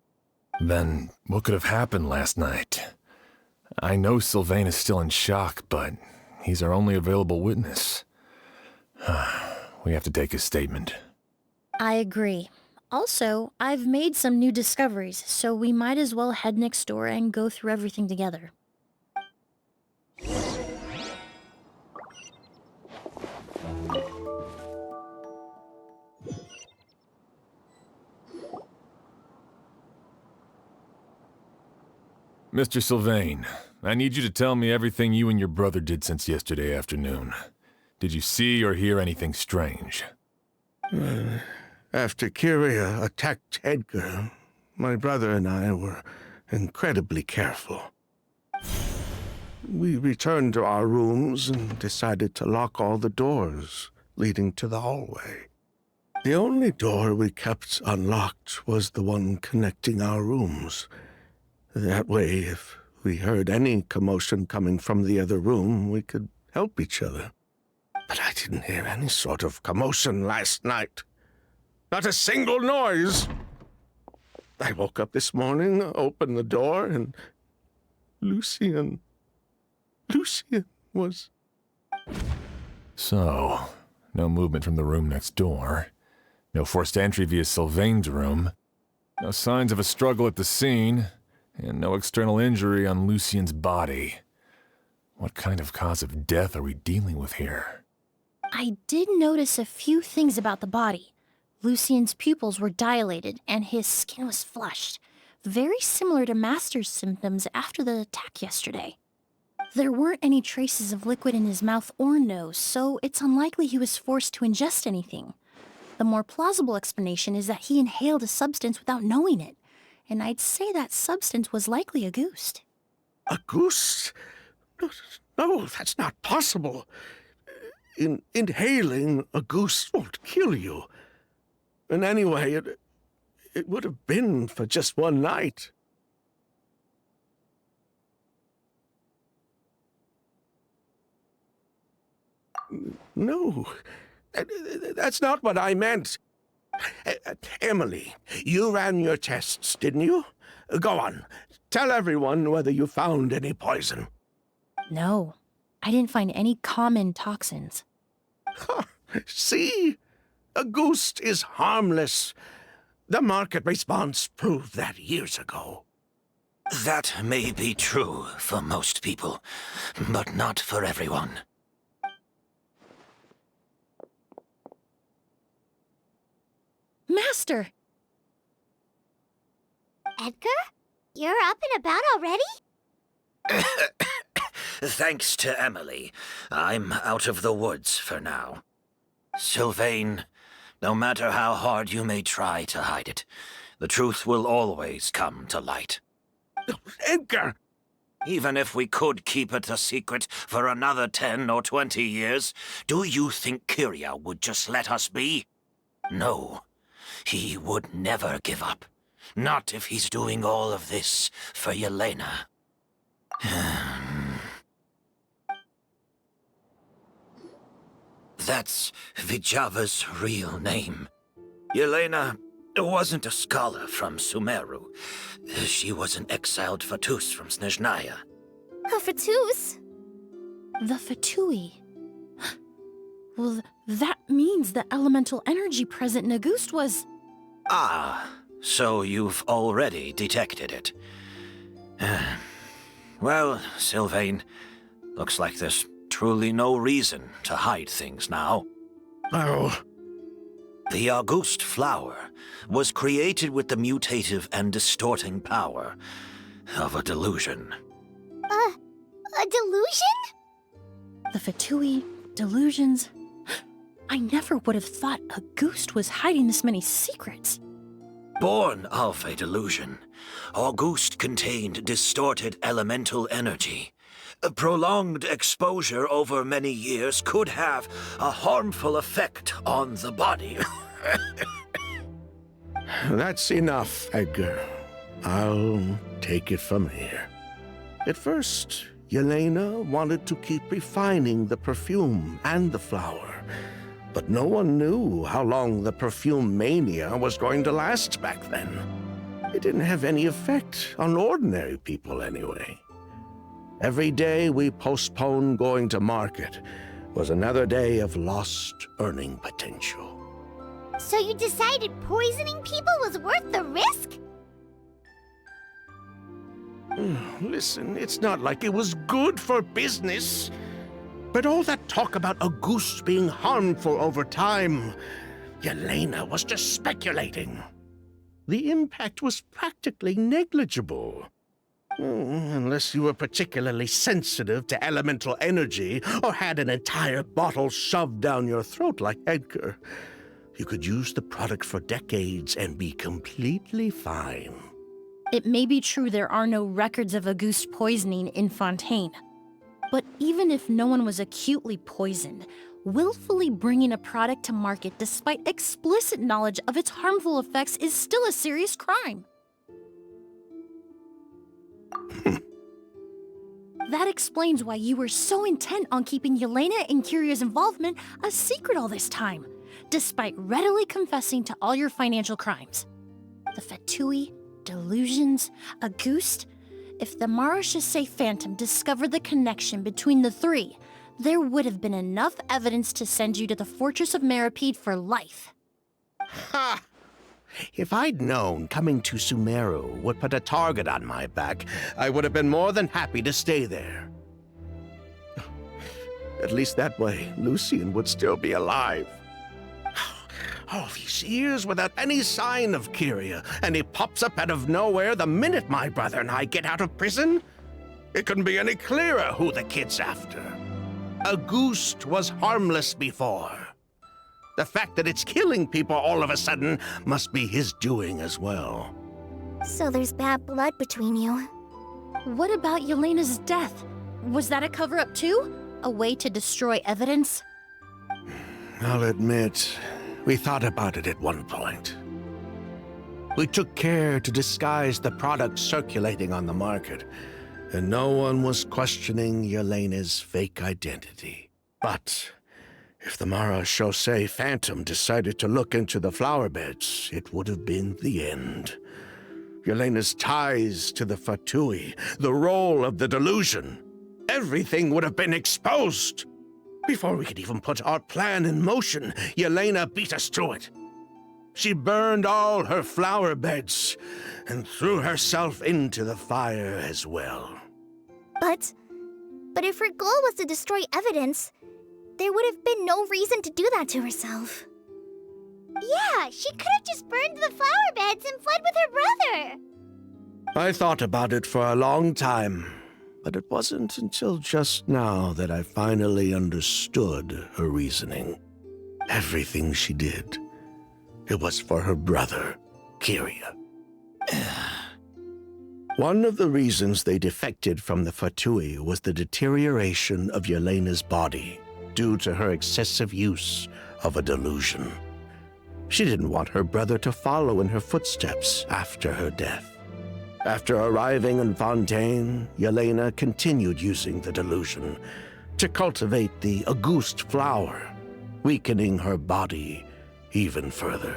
Then what could have happened last night? I know Sylvain is still in shock, but he's our only available witness. We have to take his statement. I agree. Also, I've made some new discoveries, so we might as well head next door and go through everything together. Mr. Sylvain, I need you to tell me everything you and your brother did since yesterday afternoon. Did you see or hear anything strange? After Kyria attacked Edgar, my brother and I were incredibly careful. We returned to our rooms and decided to lock all the doors leading to the hallway. The only door we kept unlocked was the one connecting our rooms. That way, if we heard any commotion coming from the other room, we could help each other. But I didn't hear any sort of commotion last night. Not a single noise. I woke up this morning, opened the door, and Lucien was... So, no movement from the room next door. No forced entry via Sylvain's room. No signs of a struggle at the scene. And no external injury on Lucien's body. What kind of cause of death are we dealing with here? I did notice a few things about the body. Lucien's pupils were dilated, and his skin was flushed, very similar to Master's symptoms after the attack yesterday. There weren't any traces of liquid in his mouth or nose, so it's unlikely he was forced to ingest anything. The more plausible explanation is that he inhaled a substance without knowing it, and I'd say that substance was likely a goose. A goose? No, that's not possible. Inhaling a goose won't kill you. And anyway, it would have been for just one night. No, that's not what I meant. Emilie, you ran your tests, didn't you? Go on. Tell everyone whether you found any poison. No, I didn't find any common toxins. See? A ghost is harmless. The market response proved that years ago. That may be true for most people, but not for everyone. Master! Edgar? You're up and about already? Thanks to Emilie, I'm out of the woods for now. Sylvain, no matter how hard you may try to hide it, the truth will always come to light. Edgar! Even if we could keep it a secret for another 10 or 20 years, do you think Kyria would just let us be? No. He would never give up. Not if he's doing all of this for Yelena. That's Vijava's real name. Yelena wasn't a scholar from Sumeru. She was an exiled Fatus from Snezhnaya. A Fatus? The Fatui. Well, that means the elemental energy present in Auguste was... Ah, so you've already detected it. Well, Sylvain, looks like there's truly no reason to hide things now. Oh. The Auguste flower was created with the mutative and distorting power of a delusion. A delusion? The Fatui, delusions... I never would have thought Auguste was hiding this many secrets. Born of a delusion, Auguste contained distorted elemental energy. A prolonged exposure over many years could have a harmful effect on the body. That's enough, Edgar. I'll take it from here. At first, Yelena wanted to keep refining the perfume and the flower. But no one knew how long the perfume mania was going to last back then. It didn't have any effect on ordinary people anyway. Every day we postponed going to market was another day of lost earning potential. So you decided poisoning people was worth the risk? Listen, it's not like it was good for business. But all that talk about Auguste being harmful over time, Yelena was just speculating. The impact was practically negligible. Unless you were particularly sensitive to elemental energy or had an entire bottle shoved down your throat like Edgar. You could use the product for decades and be completely fine. It may be true there are no records of Auguste poisoning in Fontaine. But even if no one was acutely poisoned, willfully bringing a product to market despite explicit knowledge of its harmful effects is still a serious crime. That explains why you were so intent on keeping Yelena and Kyria's involvement a secret all this time, despite readily confessing to all your financial crimes. The Fatui, delusions, Auguste... If the Marechaussee Phantom discovered the connection between the three, there would have been enough evidence to send you to the Fortress of Meripede for life. Ha! If I'd known coming to Sumeru would put a target on my back, I would have been more than happy to stay there. At least that way, Lucien would still be alive. All these years without any sign of Kyria, and he pops up out of nowhere the minute my brother and I get out of prison? It couldn't be any clearer who the kid's after. Auguste was harmless before. The fact that it's killing people all of a sudden must be his doing as well. So there's bad blood between you. What about Yelena's death? Was that a cover-up too? A way to destroy evidence? I'll admit, we thought about it at one point. We took care to disguise the product circulating on the market, and no one was questioning Yelena's fake identity. But if the Marechaussee Phantom decided to look into the flower beds, it would have been the end. Yelena's ties to the Fatui, the role of the delusion, everything would have been exposed. Before we could even put our plan in motion, Yelena beat us to it. She burned all her flower beds and threw herself into the fire as well. But if her goal was to destroy evidence, there would have been no reason to do that to herself. Yeah, she could have just burned the flower beds and fled with her brother. I thought about it for a long time, but it wasn't until just now that I finally understood her reasoning. Everything she did, it was for her brother, Kyria. One of the reasons they defected from the Fatui was the deterioration of Yelena's body due to her excessive use of a delusion. She didn't want her brother to follow in her footsteps after her death. After arriving in Fontaine, Yelena continued using the delusion to cultivate the Auguste flower, weakening her body even further.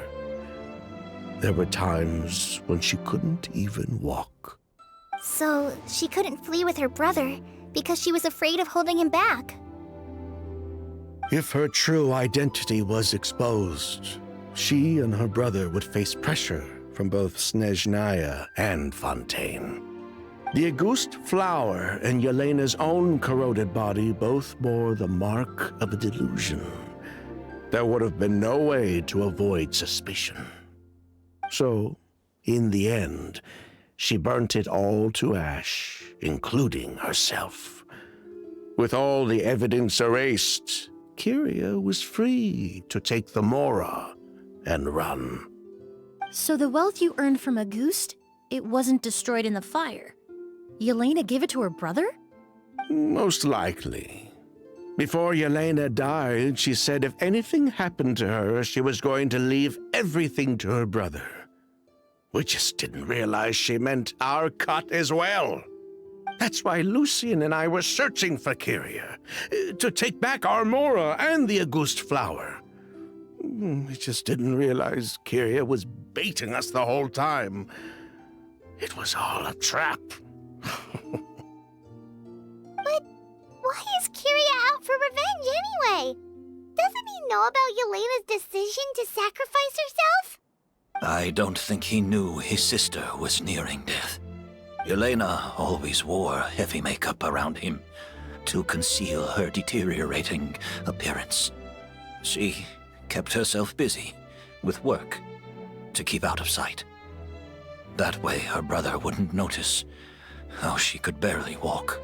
There were times when she couldn't even walk. So she couldn't flee with her brother because she was afraid of holding him back. If her true identity was exposed, she and her brother would face pressure from both Snezhnaya and Fontaine. The Auguste flower and Yelena's own corroded body both bore the mark of a delusion. There would have been no way to avoid suspicion. So, in the end, she burnt it all to ash, including herself. With all the evidence erased, Kyria was free to take the Mora and run. So the wealth you earned from Auguste, it wasn't destroyed in the fire. Yelena gave it to her brother? Most likely. Before Yelena died, she said if anything happened to her, she was going to leave everything to her brother. We just didn't realize she meant our cut as well. That's why Lucien and I were searching for Kyria, to take back our Mora and the Auguste flower. We just didn't realize Kyria was baiting us the whole time. It was all a trap. But why is Kyria out for revenge anyway? Doesn't he know about Yelena's decision to sacrifice herself? I don't think he knew his sister was nearing death. Yelena always wore heavy makeup around him to conceal her deteriorating appearance. She kept herself busy with work to keep out of sight. That way her brother wouldn't notice how she could barely walk.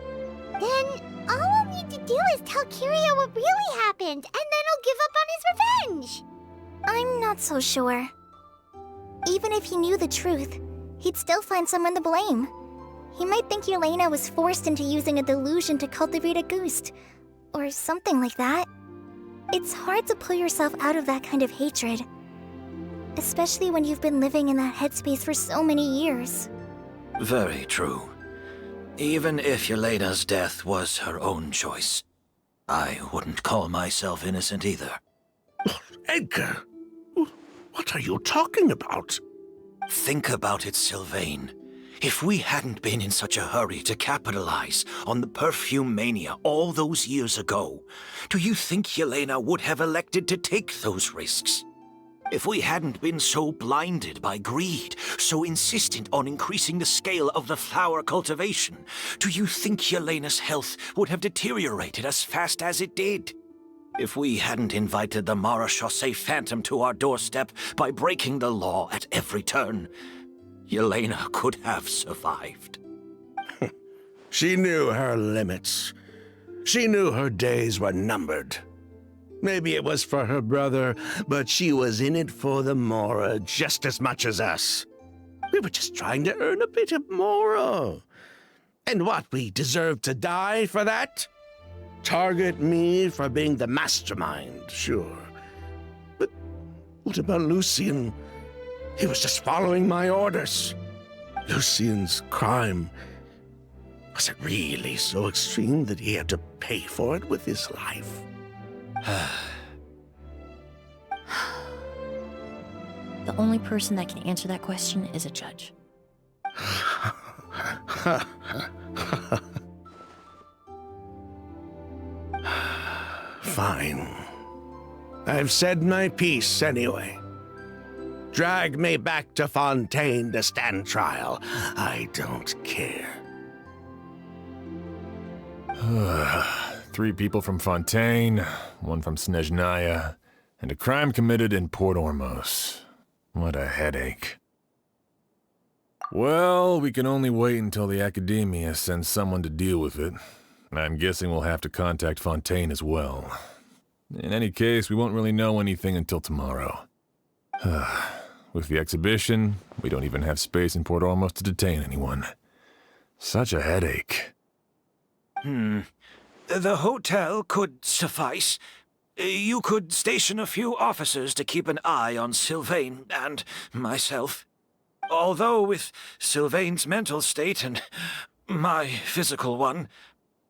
Then all we'll need to do is tell Kyria what really happened, and then he'll give up on his revenge. I'm not so sure. Even if he knew the truth, he'd still find someone to blame. He might think Yelena was forced into using a delusion to cultivate Auguste, or something like that. It's hard to pull yourself out of that kind of hatred, especially when you've been living in that headspace for so many years. Very true. Even if Yelena's death was her own choice, I wouldn't call myself innocent either. Edgar, what are you talking about? Think about it, Sylvain. If we hadn't been in such a hurry to capitalize on the perfume mania all those years ago, do you think Yelena would have elected to take those risks? If we hadn't been so blinded by greed, so insistent on increasing the scale of the flower cultivation, do you think Yelena's health would have deteriorated as fast as it did? If we hadn't invited the Marechaussee Phantom to our doorstep by breaking the law at every turn, Yelena could have survived. She knew her limits. She knew her days were numbered. Maybe it was for her brother, but she was in it for the Mora just as much as us. We were just trying to earn a bit of Mora. And what, we deserve to die for that? Target me for being the mastermind, sure. But what about Lucien? He was just following my orders. Lucien's crime, was it really so extreme that he had to pay for it with his life? The only person that can answer that question is a judge. Fine. I've said my piece anyway. Drag me back to Fontaine to stand trial. I don't care. 3 people from Fontaine, 1 from Snezhnaya, and a crime committed in Port Ormos. What a headache. Well, we can only wait until the Academia sends someone to deal with it. I'm guessing we'll have to contact Fontaine as well. In any case, we won't really know anything until tomorrow. With the exhibition, we don't even have space in Port Ormos to detain anyone. Such a headache. The hotel could suffice. You could station a few officers to keep an eye on Sylvain and myself. Although with Sylvain's mental state and my physical one,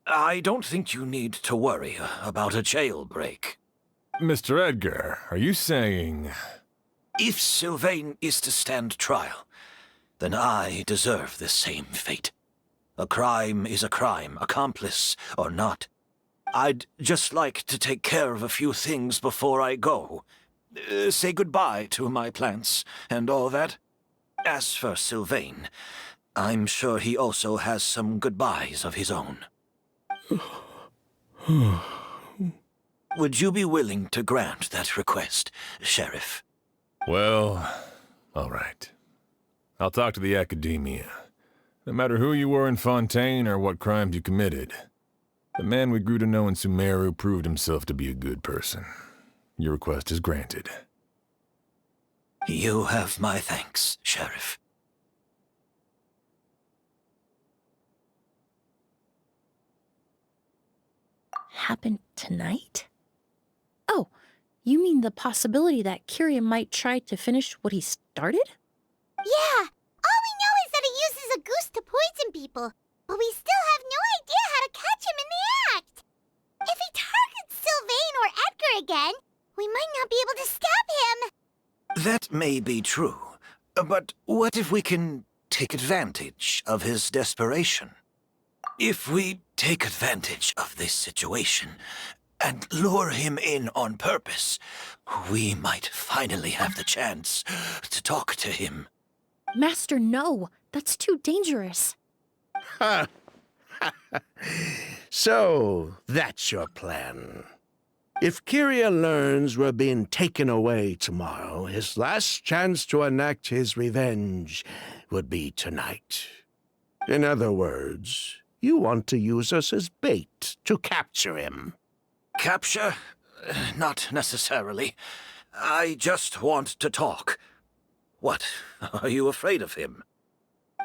I don't think you need to worry about a jailbreak. Mr. Edgar, are you saying... If Sylvain is to stand trial, then I deserve the same fate. A crime is a crime, accomplice or not. I'd just like to take care of a few things before I go. Say goodbye to my plants and all that. As for Sylvain, I'm sure he also has some goodbyes of his own. Would you be willing to grant that request, Sheriff? Well, all right. I'll talk to the Academia. No matter who you were in Fontaine or what crimes you committed, the man we grew to know in Sumeru proved himself to be a good person. Your request is granted. You have my thanks, Sheriff. Happened tonight? Oh, you mean the possibility that Kyria might try to finish what he started? Yeah, all we know is that he uses a goose to poison people, but we still have no idea how to catch him in the act. If he targets Sylvain or Edgar again, we might not be able to stop him. That may be true, but what if we can take advantage of his desperation? If we take advantage of this situation and lure him in on purpose, we might finally have the chance to talk to him. Master, no. That's too dangerous. So, that's your plan. If Kyria learns we're being taken away tomorrow, his last chance to enact his revenge would be tonight. In other words, you want to use us as bait to capture him. Capture? Not necessarily. I just want to talk. What? Are you afraid of him?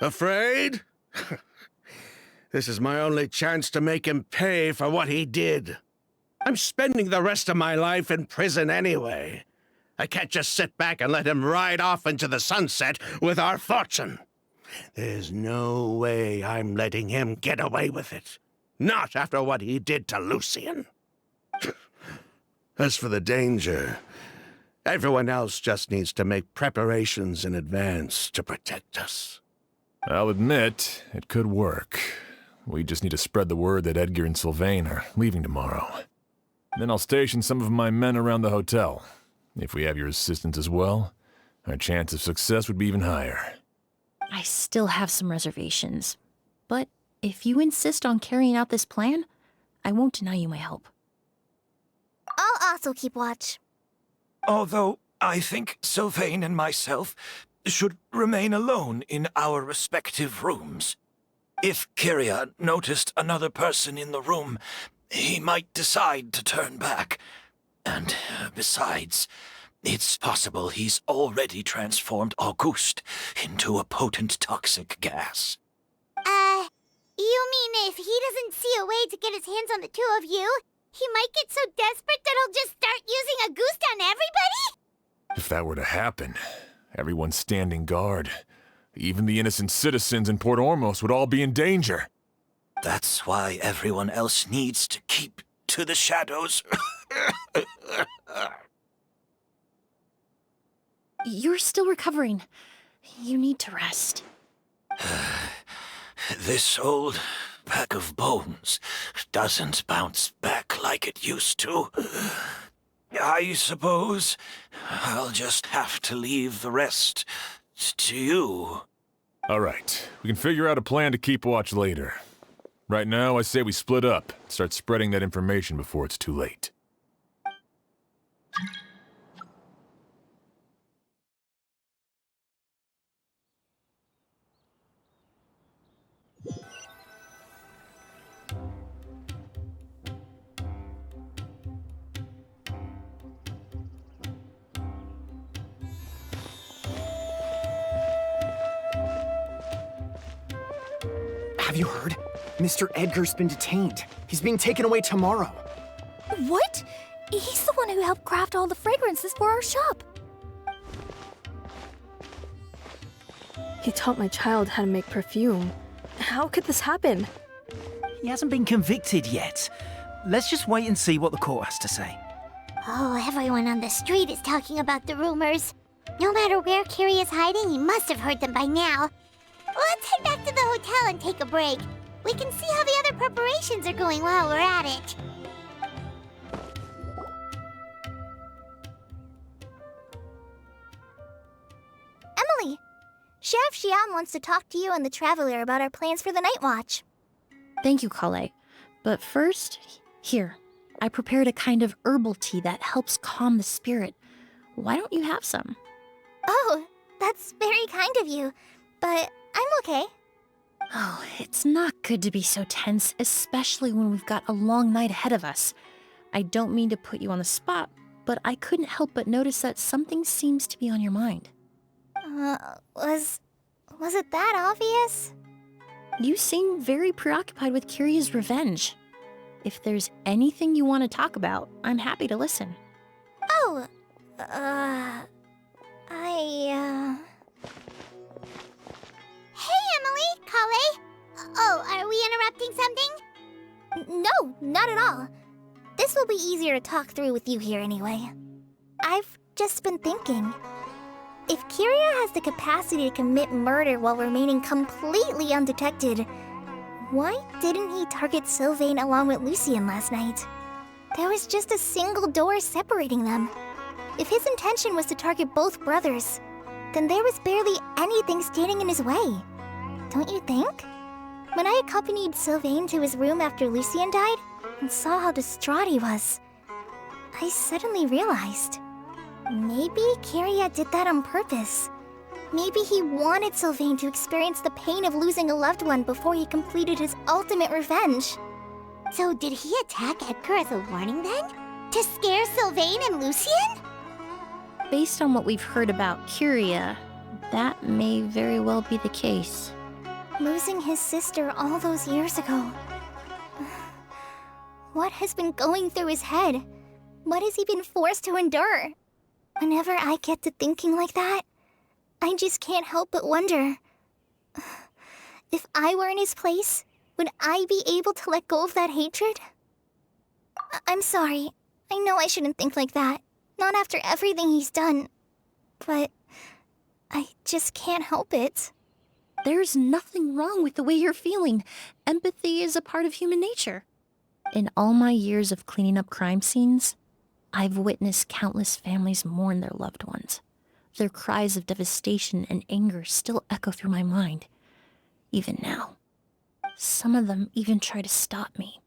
Afraid? This is my only chance to make him pay for what he did. I'm spending the rest of my life in prison anyway. I can't just sit back and let him ride off into the sunset with our fortune. There's no way I'm letting him get away with it. Not after what he did to Lucian. As for the danger, everyone else just needs to make preparations in advance to protect us. I'll admit, it could work. We just need to spread the word that Edgar and Sylvain are leaving tomorrow. Then I'll station some of my men around the hotel. If we have your assistance as well, our chance of success would be even higher. I still have some reservations. But if you insist on carrying out this plan, I won't deny you my help. I'll also keep watch. Although I think Sylvain and myself should remain alone in our respective rooms. If Kyria noticed another person in the room, he might decide to turn back. And besides, it's possible he's already transformed Auguste into a potent toxic gas. You mean if he doesn't see a way to get his hands on the two of you, he might get so desperate that he'll just start using a goose on everybody? If that were to happen, everyone standing guard, even the innocent citizens in Port Ormos would all be in danger. That's why everyone else needs to keep to the shadows. You're still recovering. You need to rest. This old pack of bones doesn't bounce back like it used to, I suppose I'll just have to leave the rest to you. All right, we can figure out a plan to keep watch later. Right now, I say we split up, start spreading that information before it's too late. Have you heard? Mr. Edgar's been detained. He's being taken away tomorrow. What? He's the one who helped craft all the fragrances for our shop. He taught my child how to make perfume. How could this happen? He hasn't been convicted yet. Let's just wait and see what the court has to say. Oh, everyone on the street is talking about the rumors. No matter where Curie is hiding, he must have heard them by now. Let's head back to the hotel and take a break. We can see how the other preparations are going while we're at it. Emilie, Sheriff Xian wants to talk to you and the Traveler about our plans for the night watch. Thank you, Kale. But first, here, I prepared a kind of herbal tea that helps calm the spirit. Why don't you have some? Oh, that's very kind of you, but I'm okay. Oh, it's not good to be so tense, especially when we've got a long night ahead of us. I don't mean to put you on the spot, but I couldn't help but notice that something seems to be on your mind. Was it that obvious? You seem very preoccupied with Curia's revenge. If there's anything you want to talk about, I'm happy to listen. Oh, Hey, Emilie, Kale. Oh, are we interrupting something? No, not at all. This will be easier to talk through with you here anyway. I've just been thinking. If Curia has the capacity to commit murder while remaining completely undetected, why didn't he target Sylvain along with Lucien last night? There was just a single door separating them. If his intention was to target both brothers, then there was barely anything standing in his way. Don't you think? When I accompanied Sylvain to his room after Lucien died and saw how distraught he was, I suddenly realized maybe Curia did that on purpose. Maybe he wanted Sylvain to experience the pain of losing a loved one before he completed his ultimate revenge. So did he attack Edgar as a warning then? To scare Sylvain and Lucien? Based on what we've heard about Curia, that may very well be the case. Losing his sister all those years ago. What has been going through his head? What has he been forced to endure? Whenever I get to thinking like that, I just can't help but wonder. If I were in his place, would I be able to let go of that hatred? I'm sorry. I know I shouldn't think like that. Not after everything he's done. But I just can't help it. There's nothing wrong with the way you're feeling. Empathy is a part of human nature. In all my years of cleaning up crime scenes, I've witnessed countless families mourn their loved ones. Their cries of devastation and anger still echo through my mind, even now. Some of them even try to stop me,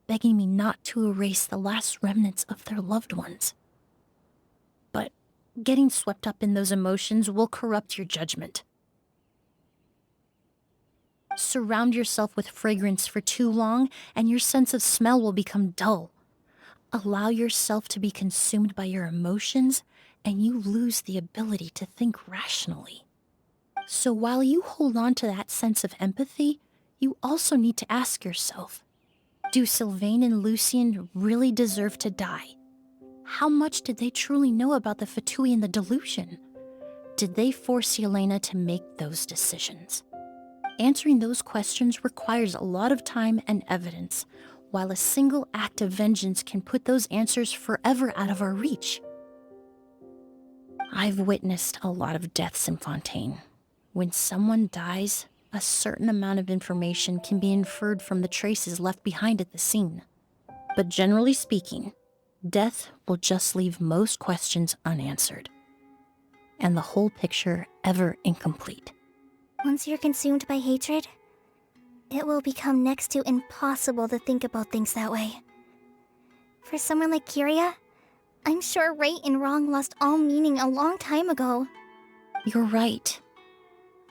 begging me not to erase the last remnants of their loved ones. But getting swept up in those emotions will corrupt your judgment. Surround yourself with fragrance for too long, and your sense of smell will become dull. Allow yourself to be consumed by your emotions, and you lose the ability to think rationally. So while you hold on to that sense of empathy, you also need to ask yourself, do Sylvain and Lucien really deserve to die? How much did they truly know about the Fatui and the delusion? Did they force Yelena to make those decisions? Answering those questions requires a lot of time and evidence, while a single act of vengeance can put those answers forever out of our reach. I've witnessed a lot of deaths in Fontaine. When someone dies, a certain amount of information can be inferred from the traces left behind at the scene. But generally speaking, death will just leave most questions unanswered, and the whole picture ever incomplete. Once you're consumed by hatred, it will become next to impossible to think about things that way. For someone like Kyria, I'm sure right and wrong lost all meaning a long time ago. You're right.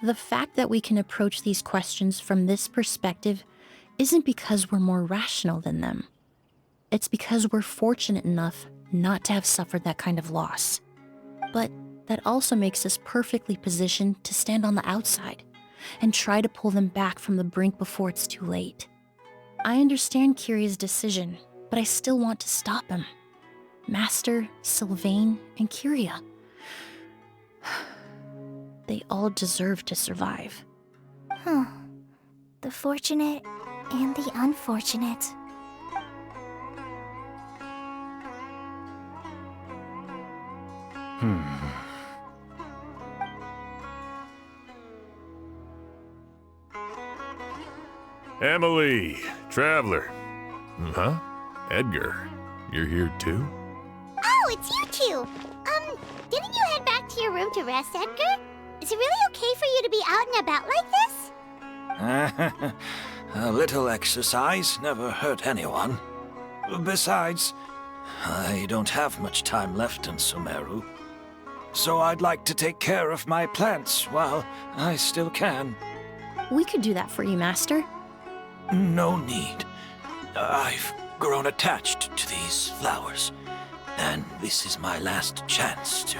The fact that we can approach these questions from this perspective isn't because we're more rational than them. It's because we're fortunate enough not to have suffered that kind of loss. But that also makes us perfectly positioned to stand on the outside and try to pull them back from the brink before it's too late. I understand Kyria's decision, but I still want to stop him. Master, Sylvain, and Kyria. They all deserve to survive. The fortunate and the unfortunate. Emilie, Traveler. Huh? Edgar, you're here too? Oh, it's you two! Didn't you head back to your room to rest, Edgar? Is it really okay for you to be out and about like this? A little exercise never hurt anyone. Besides, I don't have much time left in Sumeru. So I'd like to take care of my plants while I still can. We could do that for you, Master. No need. I've grown attached to these flowers, and this is my last chance to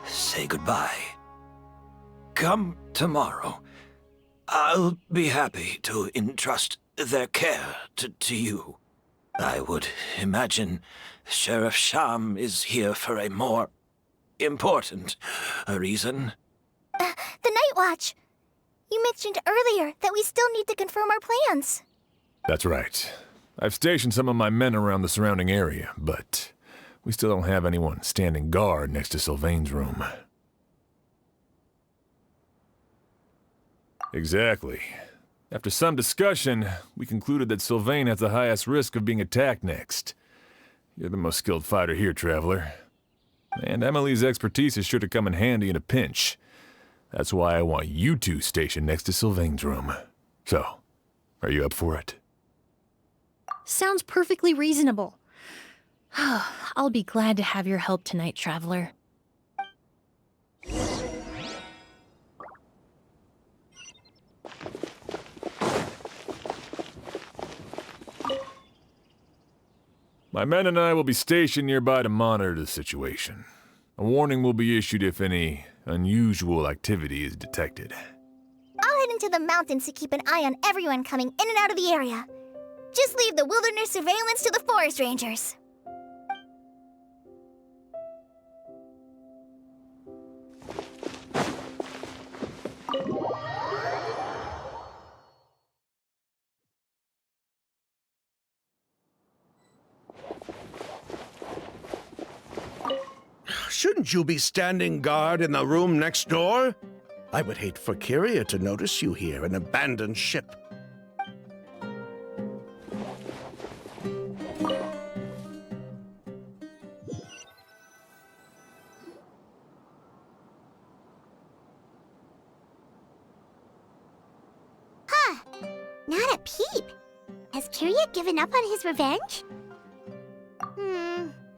say goodbye. Come tomorrow. I'll be happy to entrust their care to you. I would imagine Sheriff Sham is here for a more important reason. The Night Watch! You mentioned earlier that we still need to confirm our plans. That's right. I've stationed some of my men around the surrounding area, but we still don't have anyone standing guard next to Sylvain's room. Exactly. After some discussion, we concluded that Sylvain has the highest risk of being attacked next. You're the most skilled fighter here, Traveler. And Emilie's expertise is sure to come in handy in a pinch. That's why I want you two stationed next to Sylvain's room. So, are you up for it? Sounds perfectly reasonable. I'll be glad to have your help tonight, Traveler. My men and I will be stationed nearby to monitor the situation. A warning will be issued if any unusual activity is detected. I'll head into the mountains to keep an eye on everyone coming in and out of the area. Just leave the wilderness surveillance to the forest rangers. Shouldn't you be standing guard in the room next door? I would hate for Kyria to notice you here, an abandoned ship. Not a peep. Has Kyria given up on his revenge?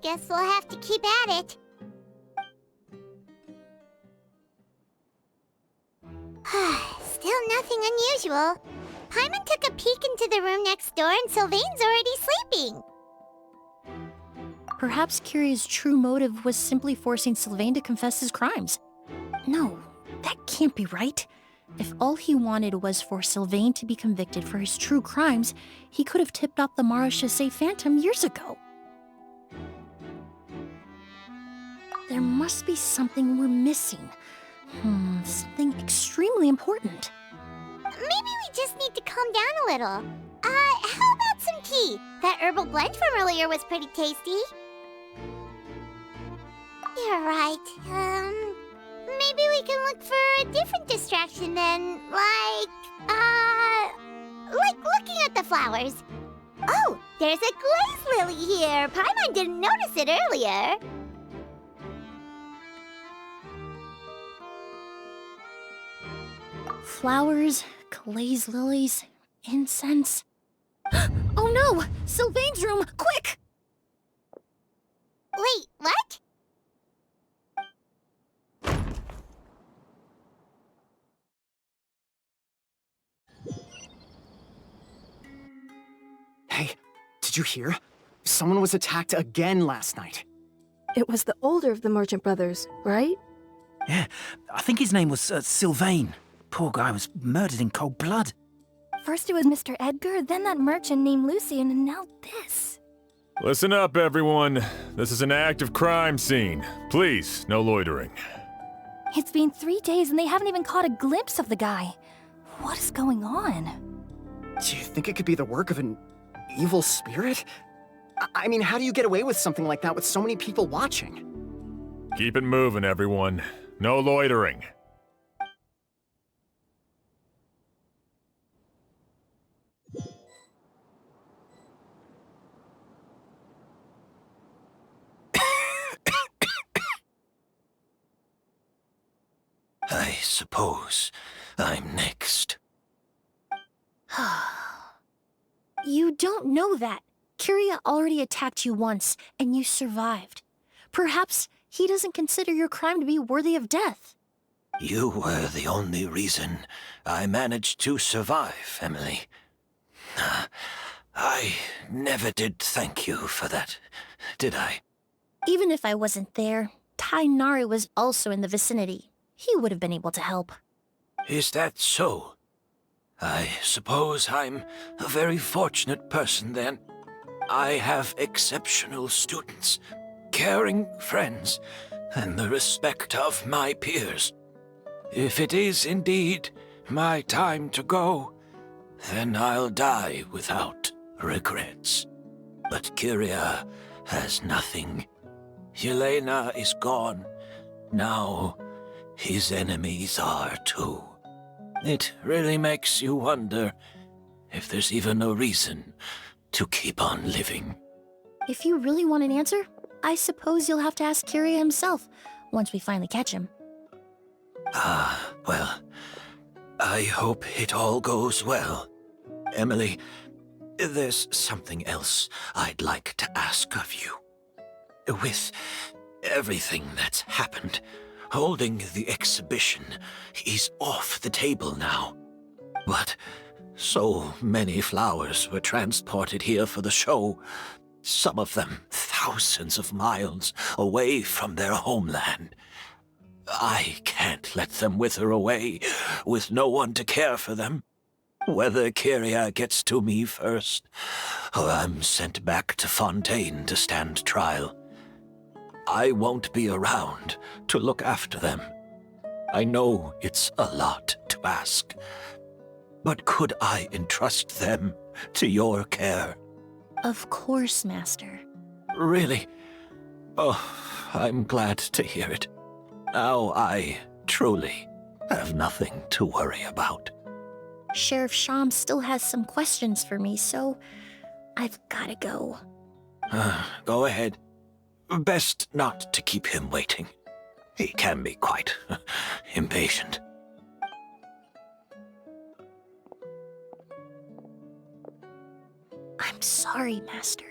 Guess we'll have to keep at it. Still nothing unusual. Paimon took a peek into the room next door and Sylvain's already sleeping. Perhaps Kyria's true motive was simply forcing Sylvain to confess his crimes. No, that can't be right. If all he wanted was for Sylvain to be convicted for his true crimes, he could have tipped off the Marechaussee Phantom years ago. There must be something we're missing. Something extremely important. Maybe we just need to calm down a little. How about some tea? That herbal blend from earlier was pretty tasty. You're right. Maybe we can look for a different distraction then, like like looking at the flowers. Oh, there's a glaze lily here. Paimon didn't notice it earlier. Flowers, glaze lilies, incense. Oh no! Sylvain's room! Quick! Wait, what? Hey, did you hear? Someone was attacked again last night. It was the older of the merchant brothers, right? Yeah, I think his name was Sylvain. Poor guy was murdered in cold blood. First it was Mr. Edgar, then that merchant named Lucian, and now this. Listen up, everyone. This is an active crime scene. Please, no loitering. It's been 3 days and they haven't even caught a glimpse of the guy. What is going on? Do you think it could be the work of an evil spirit? I mean, how do you get away with something like that with so many people watching? Keep it moving, everyone. No loitering. I suppose I'm next. You don't know that. Kyria already attacked you once, and you survived. Perhaps he doesn't consider your crime to be worthy of death. You were the only reason I managed to survive, Emilie. I never did thank you for that, did I? Even if I wasn't there, Tainari was also in the vicinity. He would have been able to help. Is that so? I suppose I'm a very fortunate person then. I have exceptional students, caring friends, and the respect of my peers. If it is indeed my time to go, then I'll die without regrets. But Kyria has nothing. Yelena is gone. Now his enemies are too. It really makes you wonder if there's even a reason to keep on living. If you really want an answer, I suppose you'll have to ask Kyria himself once we finally catch him. Well, I hope it all goes well. Emilie, there's something else I'd like to ask of you. With everything that's happened, holding the exhibition is off the table now. But so many flowers were transported here for the show, some of them thousands of miles away from their homeland. I can't let them wither away with no one to care for them. Whether Kyria gets to me first, or I'm sent back to Fontaine to stand trial, I won't be around to look after them. I know it's a lot to ask, but could I entrust them to your care? Of course, Master. Really? Oh, I'm glad to hear it. Now I truly have nothing to worry about. Sheriff Sham still has some questions for me, so I've gotta go. Go ahead. Best not to keep him waiting. He can be quite impatient. I'm sorry, Master.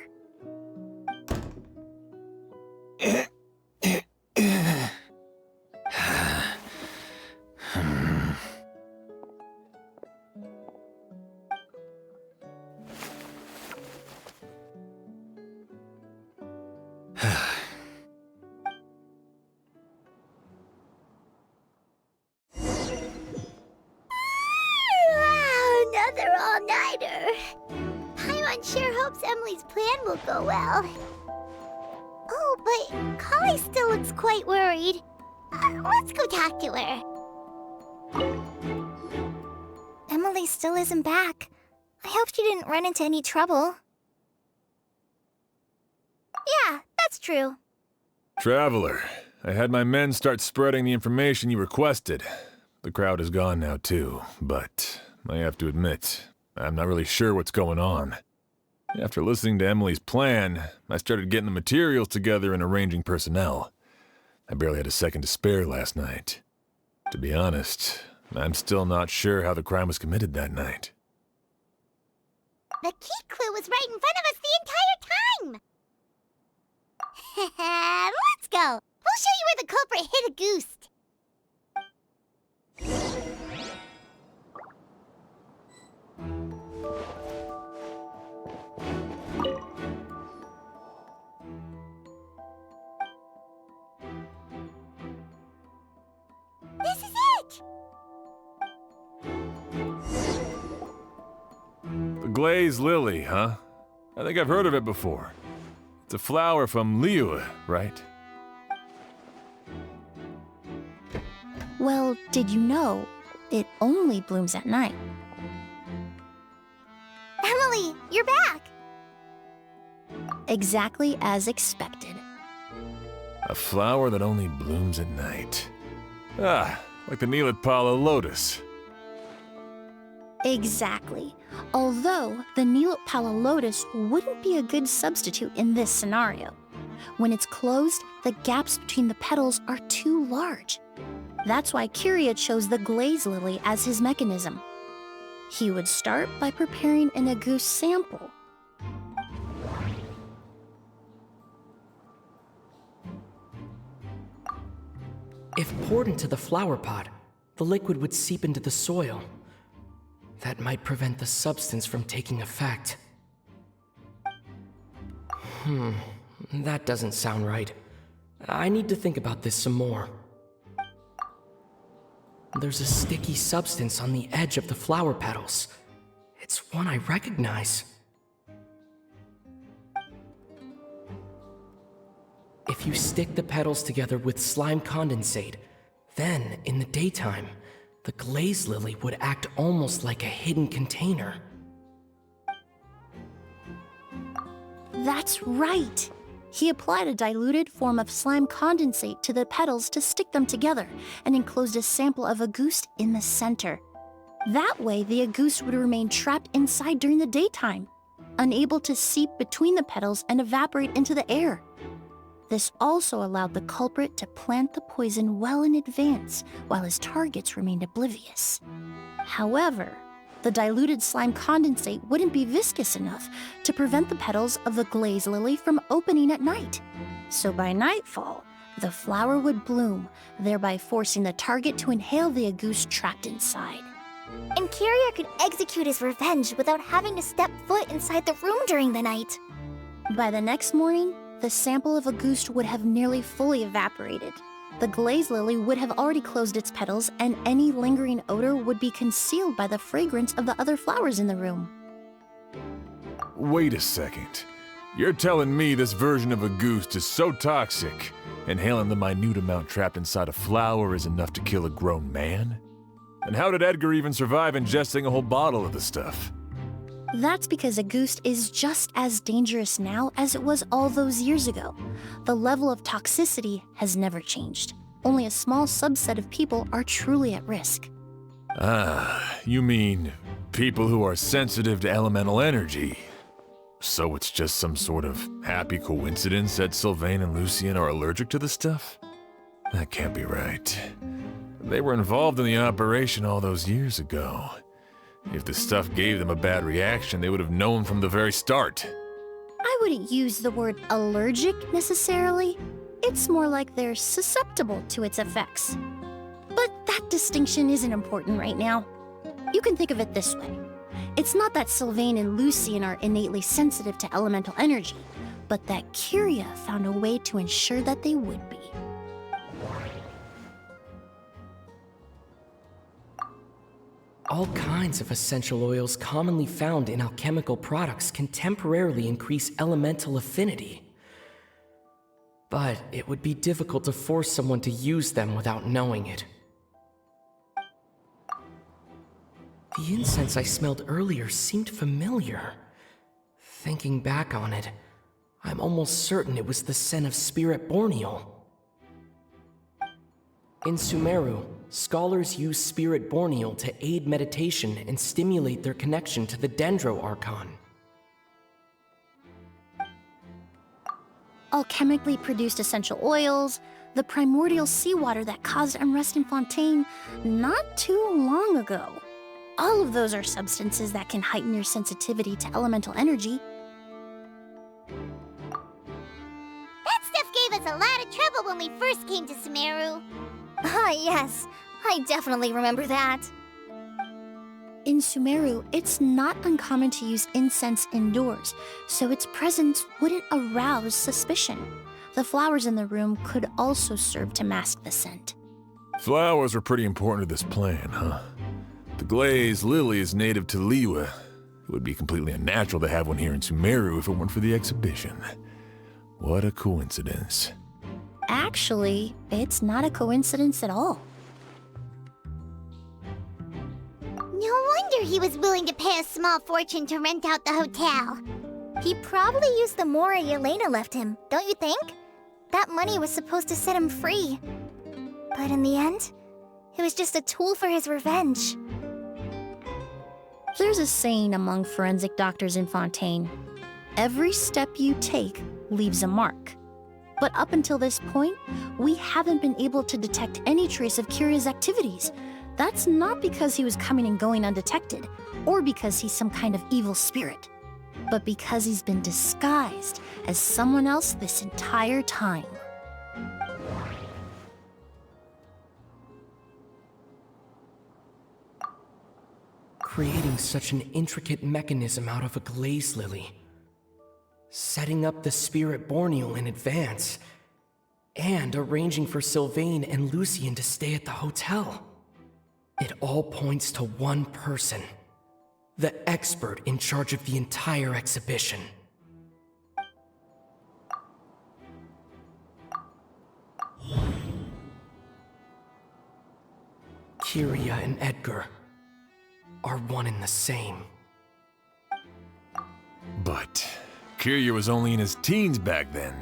Another all-nighter. Paimon sure hopes Emilie's plan will go well. Oh, but Kali still looks quite worried. Let's go talk to her. Emilie still isn't back. I hope she didn't run into any trouble. Yeah, that's true. Traveler, I had my men start spreading the information you requested. The crowd is gone now too, but I have to admit, I'm not really sure what's going on. After listening to Emilie's plan, I started getting the materials together and arranging personnel. I barely had a second to spare last night. To be honest, I'm still not sure how the crime was committed that night. The key clue was right in front of us the entire time! Let's go! We'll show you where the culprit hid a goose. This is it! The glazed lily, huh? I think I've heard of it before. It's a flower from Liyue, right? Well, did you know it only blooms at night? Emilie, you're back! Exactly as expected. A flower that only blooms at night. Ah, like the Neelatpala lotus. Exactly. Although the Neelatpala lotus wouldn't be a good substitute in this scenario. When it's closed, the gaps between the petals are too large. That's why Kyria chose the glaze lily as his mechanism. He would start by preparing an agouti sample. If poured into the flower pot, the liquid would seep into the soil. That might prevent the substance from taking effect. That doesn't sound right. I need to think about this some more. There's a sticky substance on the edge of the flower petals. It's one I recognize. If you stick the petals together with slime condensate, then, in the daytime, the glaze lily would act almost like a hidden container. That's right! He applied a diluted form of slime condensate to the petals to stick them together and enclosed a sample of agouti in the center. That way, the agouti would remain trapped inside during the daytime, unable to seep between the petals and evaporate into the air. This also allowed the culprit to plant the poison well in advance while his targets remained oblivious. However, the diluted slime condensate wouldn't be viscous enough to prevent the petals of the glaze lily from opening at night. So by nightfall, the flower would bloom, thereby forcing the target to inhale the agouti trapped inside. And Kyria could execute his revenge without having to step foot inside the room during the night. By the next morning, the sample of agouti would have nearly fully evaporated. The glaze lily would have already closed its petals, and any lingering odor would be concealed by the fragrance of the other flowers in the room. Wait a second. You're telling me this version of agouti is so toxic, inhaling the minute amount trapped inside a flower is enough to kill a grown man? And how did Edgar even survive ingesting a whole bottle of the stuff? That's because agouti is just as dangerous now as it was all those years ago. The level of toxicity has never changed. Only a small subset of people are truly at risk. Ah, you mean people who are sensitive to elemental energy. So it's just some sort of happy coincidence that Sylvain and Lucien are allergic to the stuff? That can't be right. They were involved in the operation all those years ago. If the stuff gave them a bad reaction, they would have known from the very start. I wouldn't use the word allergic necessarily. It's more like they're susceptible to its effects. But that distinction isn't important right now. You can think of it this way. It's not that Sylvain and Lucien are innately sensitive to elemental energy, but that Kyria found a way to ensure that they would be. All kinds of essential oils commonly found in alchemical products can temporarily increase elemental affinity. But it would be difficult to force someone to use them without knowing it. The incense I smelled earlier seemed familiar. Thinking back on it, I'm almost certain it was the scent of Spirit Borneal. In Sumeru, scholars use spirit borneal to aid meditation and stimulate their connection to the Dendro Archon. Alchemically produced essential oils, the primordial seawater that caused unrest in Fontaine not too long ago. All of those are substances that can heighten your sensitivity to elemental energy. That stuff gave us a lot of trouble when we first came to Sumeru. Ah, yes. I definitely remember that. In Sumeru, it's not uncommon to use incense indoors, so its presence wouldn't arouse suspicion. The flowers in the room could also serve to mask the scent. Flowers are pretty important to this plan, huh? The glazed lily is native to Liyue. It would be completely unnatural to have one here in Sumeru if it weren't for the exhibition. What a coincidence. Actually, it's not a coincidence at all. No wonder he was willing to pay a small fortune to rent out the hotel. He probably used the Mora Yelena left him, don't you think? That money was supposed to set him free. But in the end, it was just a tool for his revenge. There's a saying among forensic doctors in Fontaine. Every step you take leaves a mark. But up until this point, we haven't been able to detect any trace of Kiria's activities. That's not because he was coming and going undetected, or because he's some kind of evil spirit, but because he's been disguised as someone else this entire time. Creating such an intricate mechanism out of a glaze lily. Setting up the spirit borneal in advance. And arranging for Sylvain and Lucien to stay at the hotel. It all points to one person. The expert in charge of the entire exhibition. Kiria and Edgar are one and the same. But Kiria was only in his teens back then.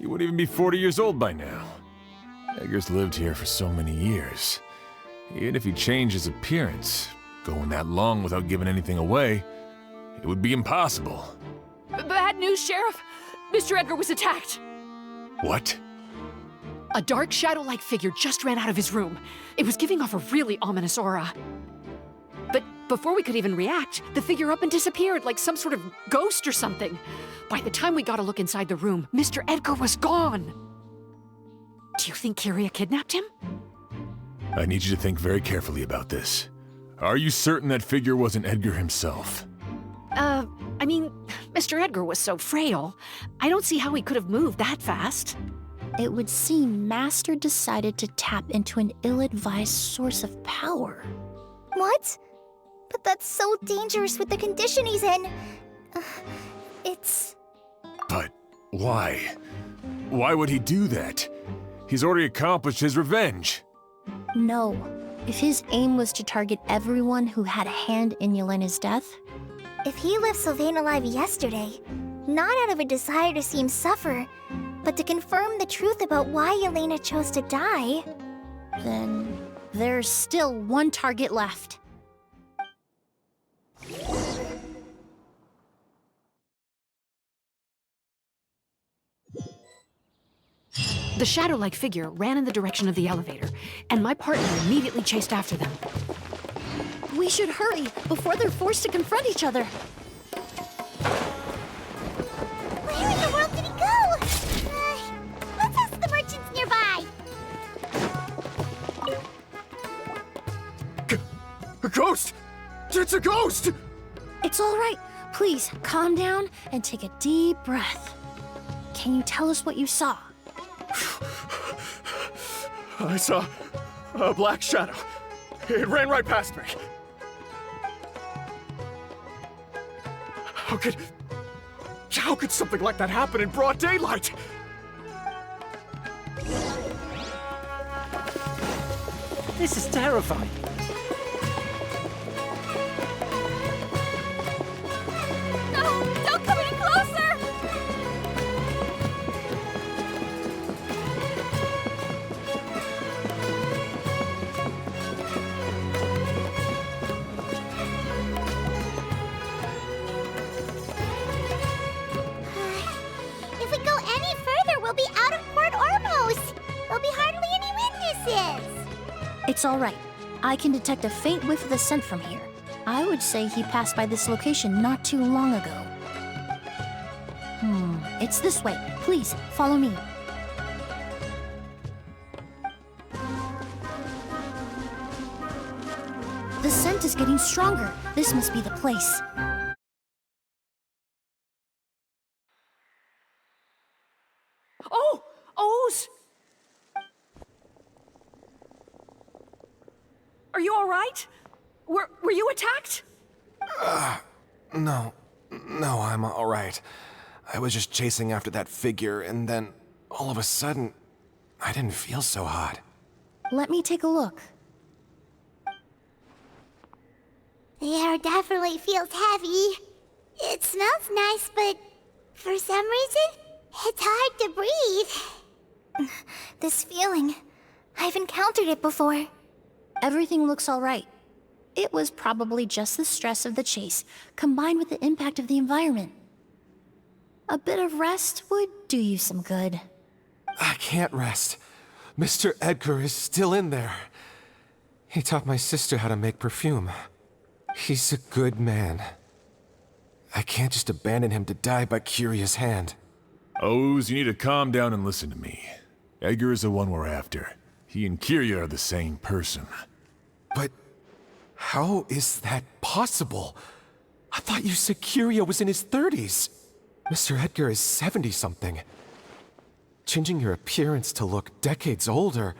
He wouldn't even be 40 years old by now. Edgar's lived here for so many years. Even if he changed his appearance, going that long without giving anything away, it would be impossible. Bad news, Sheriff! Mr. Edgar was attacked! What? A dark shadow-like figure just ran out of his room. It was giving off a really ominous aura. But before we could even react, the figure up and disappeared like some sort of ghost or something. By the time we got a look inside the room, Mr. Edgar was gone. Do you think Kiria kidnapped him? I need you to think very carefully about this. Are you certain that figure wasn't Edgar himself? I mean, Mr. Edgar was so frail. I don't see how he could have moved that fast. It would seem Master decided to tap into an ill-advised source of power. What? But that's so dangerous with the condition he's in. It's... But why? Why would he do that? He's already accomplished his revenge. No. If his aim was to target everyone who had a hand in Yelena's death... If he left Sylvain alive yesterday, not out of a desire to see him suffer, but to confirm the truth about why Yelena chose to die... Then there's still one target left. The shadow-like figure ran in the direction of the elevator, and my partner immediately chased after them. We should hurry before they're forced to confront each other. Where in the world did he go? Let's ask the merchants nearby. A ghost! It's a ghost! It's all right. Please, calm down and take a deep breath. Can you tell us what you saw? I saw a black shadow. It ran right past me. How could something like that happen in broad daylight? This is terrifying. No! Don't come any closer! It's all right. I can detect a faint whiff of the scent from here. I would say he passed by this location not too long ago. It's this way. Please, follow me. The scent is getting stronger. This must be the place. Oh! Oz! Are you all right? Were you attacked? No, I'm all right. I was just chasing after that figure, and then, all of a sudden, I didn't feel so hot. Let me take a look. The air definitely feels heavy. It smells nice, but for some reason, it's hard to breathe. This feeling, I've encountered it before. Everything looks all right. It was probably just the stress of the chase, combined with the impact of the environment. A bit of rest would do you some good. I can't rest. Mr. Edgar is still in there. He taught my sister how to make perfume. He's a good man. I can't just abandon him to die by Curia's hand. Oz, you need to calm down and listen to me. Edgar is the one we're after. He and Kyria are the same person. But how is that possible? I thought you said Kyria was in his 30s. Mr. Edgar is 70-something. Changing your appearance to look decades older,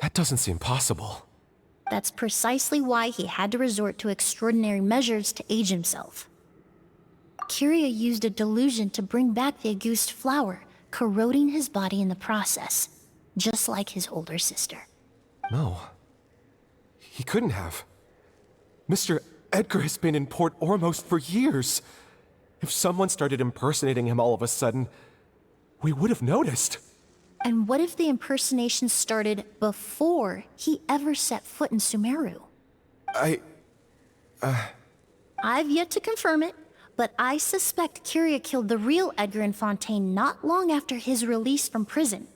that doesn't seem possible. That's precisely why he had to resort to extraordinary measures to age himself. Kyria used a delusion to bring back the Auguste flower, corroding his body in the process, just like his older sister. No. He couldn't have. Mr. Edgar has been in Port Ormos for years. If someone started impersonating him all of a sudden, we would have noticed. And what if the impersonation started before he ever set foot in Sumeru? I've yet to confirm it, but I suspect Kyria killed the real Edgar in Fontaine not long after his release from prison.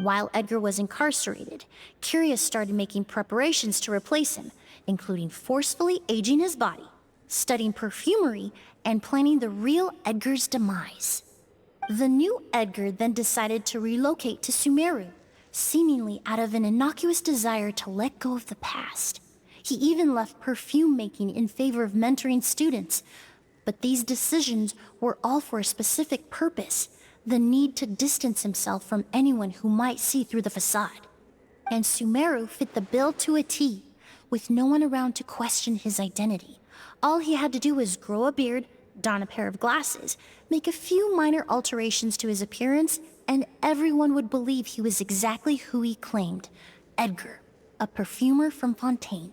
While Edgar was incarcerated, Kyria started making preparations to replace him, including forcefully aging his body, studying perfumery, and planning the real Edgar's demise. The new Edgar then decided to relocate to Sumeru, seemingly out of an innocuous desire to let go of the past. He even left perfume making in favor of mentoring students. But these decisions were all for a specific purpose: the need to distance himself from anyone who might see through the facade. And Sumeru fit the bill to a T, with no one around to question his identity. All he had to do was grow a beard, don a pair of glasses, make a few minor alterations to his appearance, and everyone would believe he was exactly who he claimed: Edgar, a perfumer from Fontaine.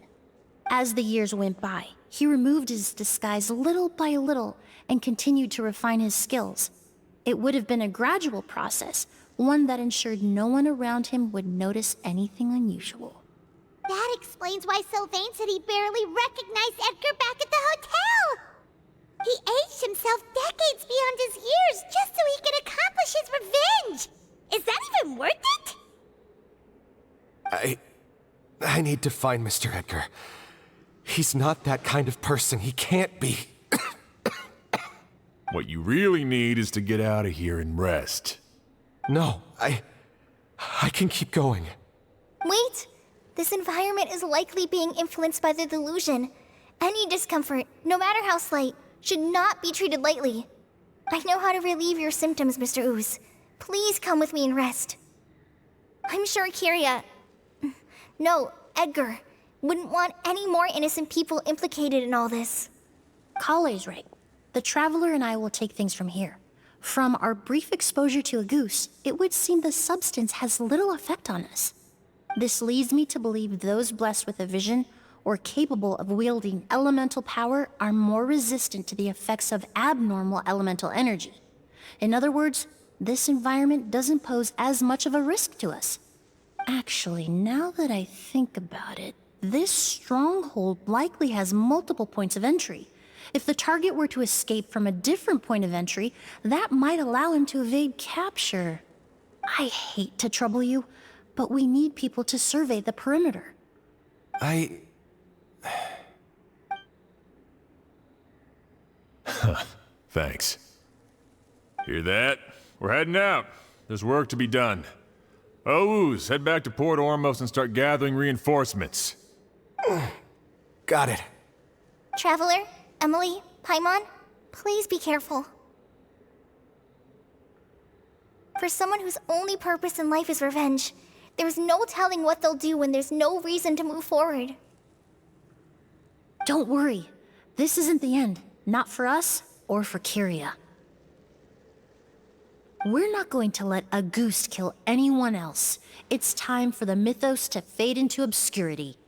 As the years went by, he removed his disguise little by little and continued to refine his skills. It would have been a gradual process, one that ensured no one around him would notice anything unusual. That explains why Sylvain said he barely recognized Edgar back at the hotel. He aged himself decades beyond his years just so he could accomplish his revenge. Is that even worth it? I need to find Mr. Edgar. He's not that kind of person. He can't be. What you really need is to get out of here and rest. No, I can keep going. Wait! This environment is likely being influenced by the delusion. Any discomfort, no matter how slight, should not be treated lightly. I know how to relieve your symptoms, Mr. Ooze. Please come with me and rest. I'm sure Kyria... No, Edgar wouldn't want any more innocent people implicated in all this. Kale's right. The Traveler and I will take things from here. From our brief exposure to a goose, it would seem the substance has little effect on us. This leads me to believe those blessed with a vision or capable of wielding elemental power are more resistant to the effects of abnormal elemental energy. In other words, this environment doesn't pose as much of a risk to us. Actually, now that I think about it, this stronghold likely has multiple points of entry. If the target were to escape from a different point of entry, that might allow him to evade capture. I hate to trouble you, But we need people to survey the perimeter. Thanks. Hear that? We're heading out. There's work to be done. Ooze, head back to Port Ormos and start gathering reinforcements. Got it. Traveler, Emilie, Paimon, please be careful. For someone whose only purpose in life is revenge, there's no telling what they'll do when there's no reason to move forward. Don't worry. This isn't the end. Not for us or for Kyria. We're not going to let a goose kill anyone else. It's time for the mythos to fade into obscurity.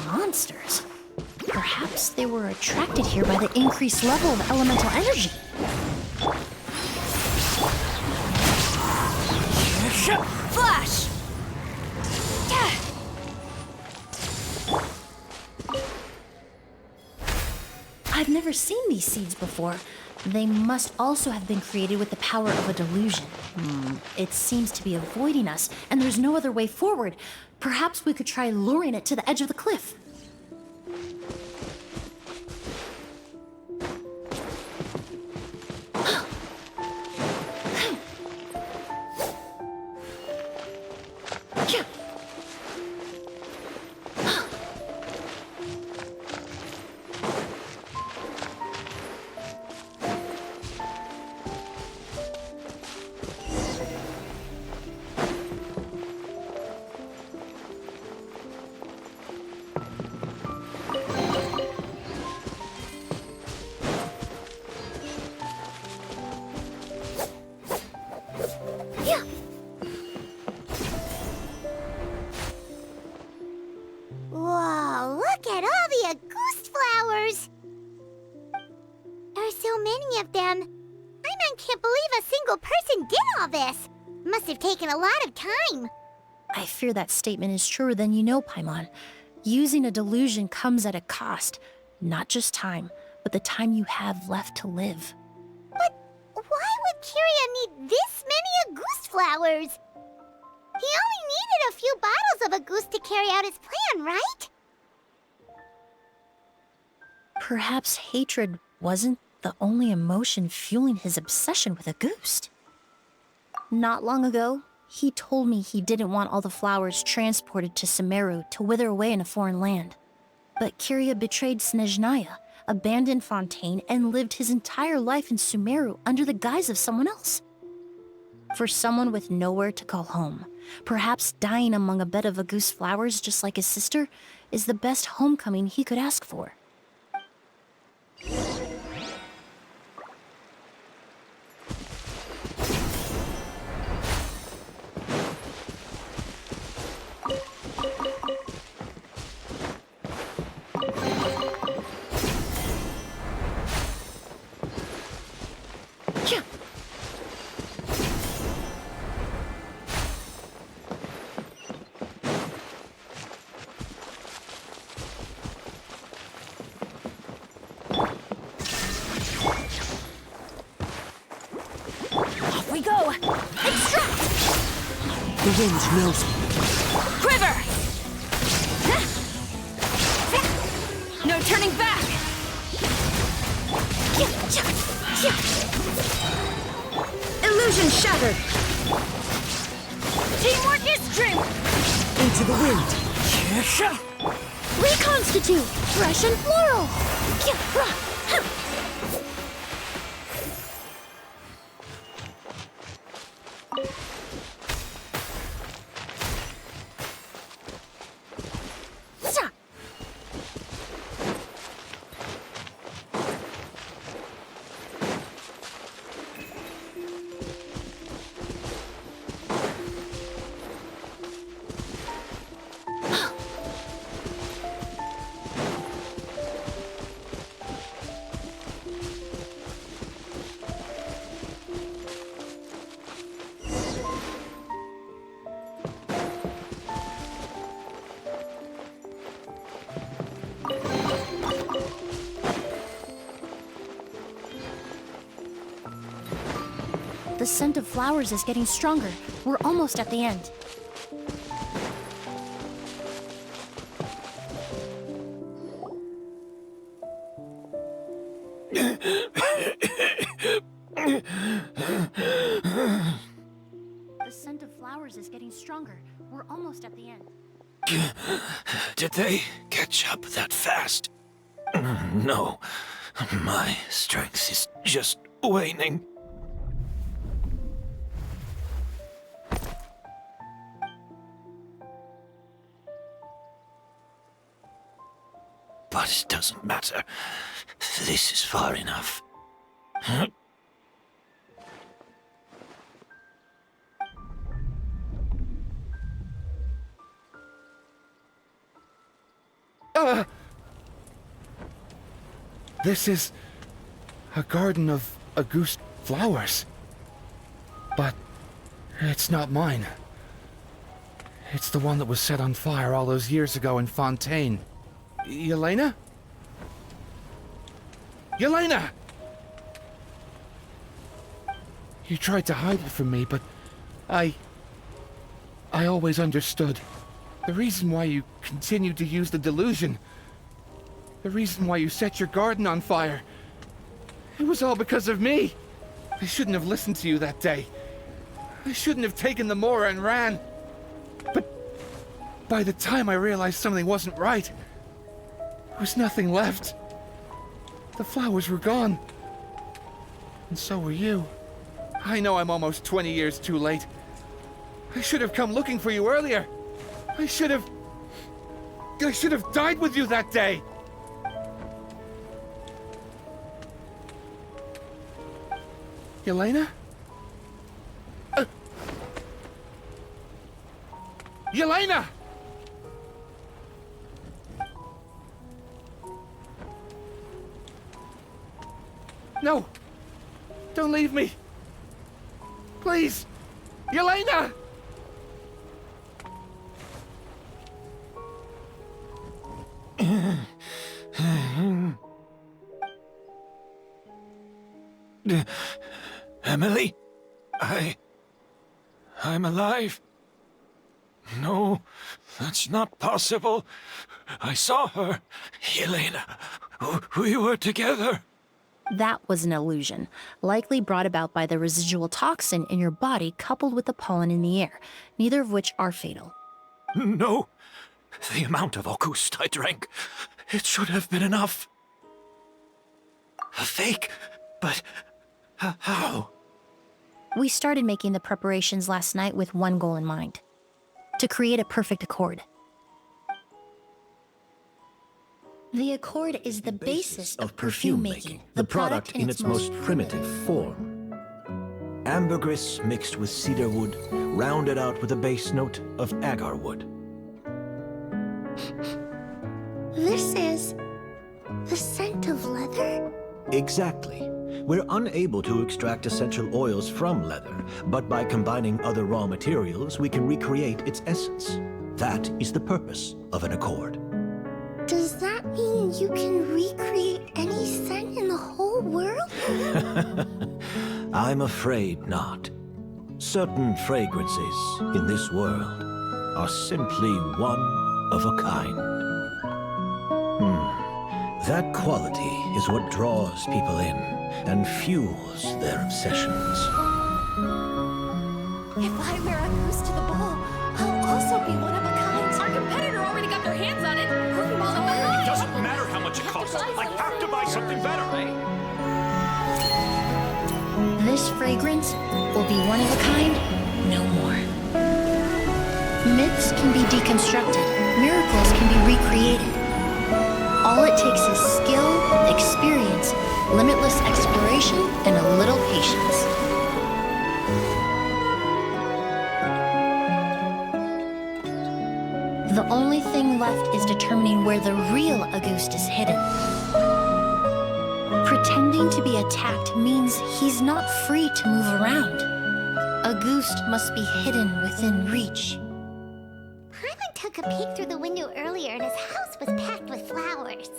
Monsters. Perhaps they were attracted here by the increased level of elemental energy. Flash! I've never seen these seeds before. They must also have been created with the power of a delusion. It seems to be avoiding us, and there's no other way forward. Perhaps we could try luring it to the edge of the cliff. Whoa, look at all the Auguste flowers! There are so many of them. Paimon can't believe a single person did all this. Must have taken a lot of time. I fear that statement is truer than you know, Paimon. Using a delusion comes at a cost. Not just time, but the time you have left to live. But why would Kyria need this many Auguste flowers? He only needed a few bottles of Auguste to carry out his plan, right? Perhaps hatred wasn't the only emotion fueling his obsession with Auguste. Not long ago, he told me he didn't want all the flowers transported to Sumeru to wither away in a foreign land. But Kyria betrayed Snezhnaya, abandoned Fontaine, and lived his entire life in Sumeru under the guise of someone else. For someone with nowhere to call home, perhaps dying among a bed of Auguste flowers just like his sister is the best homecoming he could ask for. Off we go! Extract! The wind knows me. Quiver! No turning back! Illusion shattered! Teamwork is strength! Into the wind. Reconstitute! Fresh and floral! The scent of flowers is getting stronger. We're almost at the end. The scent of flowers is getting stronger. We're almost at the end. Did they catch up that fast? No. My strength is just waning. But it doesn't matter. This is far enough. This is a garden of Auguste flowers. But it's not mine. It's the one that was set on fire all those years ago in Fontaine. Yelena? Yelena! You tried to hide it from me, but I always understood. The reason why you continued to use the delusion, the reason why you set your garden on fire, it was all because of me. I shouldn't have listened to you that day. I shouldn't have taken the Mora and ran. But by the time I realized something wasn't right, there was nothing left. The flowers were gone. And so were you. I know I'm almost 20 years too late. I should have come looking for you earlier. I should have died with you that day. Yelena? Yelena! No! Don't leave me! Please! Yelena! Emilie? I'm alive. No, that's not possible. I saw her. Yelena, we were together. That was an illusion, likely brought about by the residual toxin in your body coupled with the pollen in the air, neither of which are fatal. No, the amount of Auguste I drank, it should have been enough. A fake? But how? We started making the preparations last night with one goal in mind: to create a perfect accord. The accord is the basis of perfume making, the product in its most primitive form. Ambergris mixed with cedar wood, rounded out with a base note of agar wood. This is the scent of leather? Exactly. We're unable to extract essential oils from leather, but by combining other raw materials, we can recreate its essence. That is the purpose of an accord. Does that mean you can recreate any scent in the whole world? I'm afraid not. Certain fragrances in this world are simply one of a kind. That quality is what draws people in and fuels their obsessions. If I wear a goose to the ball, I'll also be one of a kind. Our competitor already got their hands on it. It doesn't matter how much it costs. I have to buy something better. This fragrance will be one of a kind, no more. Myths can be deconstructed. Miracles can be recreated. All it takes is skill, experience, limitless exploration, and a little patience. The only thing left is determining where the real Auguste is hidden. Pretending to be attacked means he's not free to move around. Auguste must be hidden within reach. Paimon took a peek through the window earlier and his house was packed with flowers.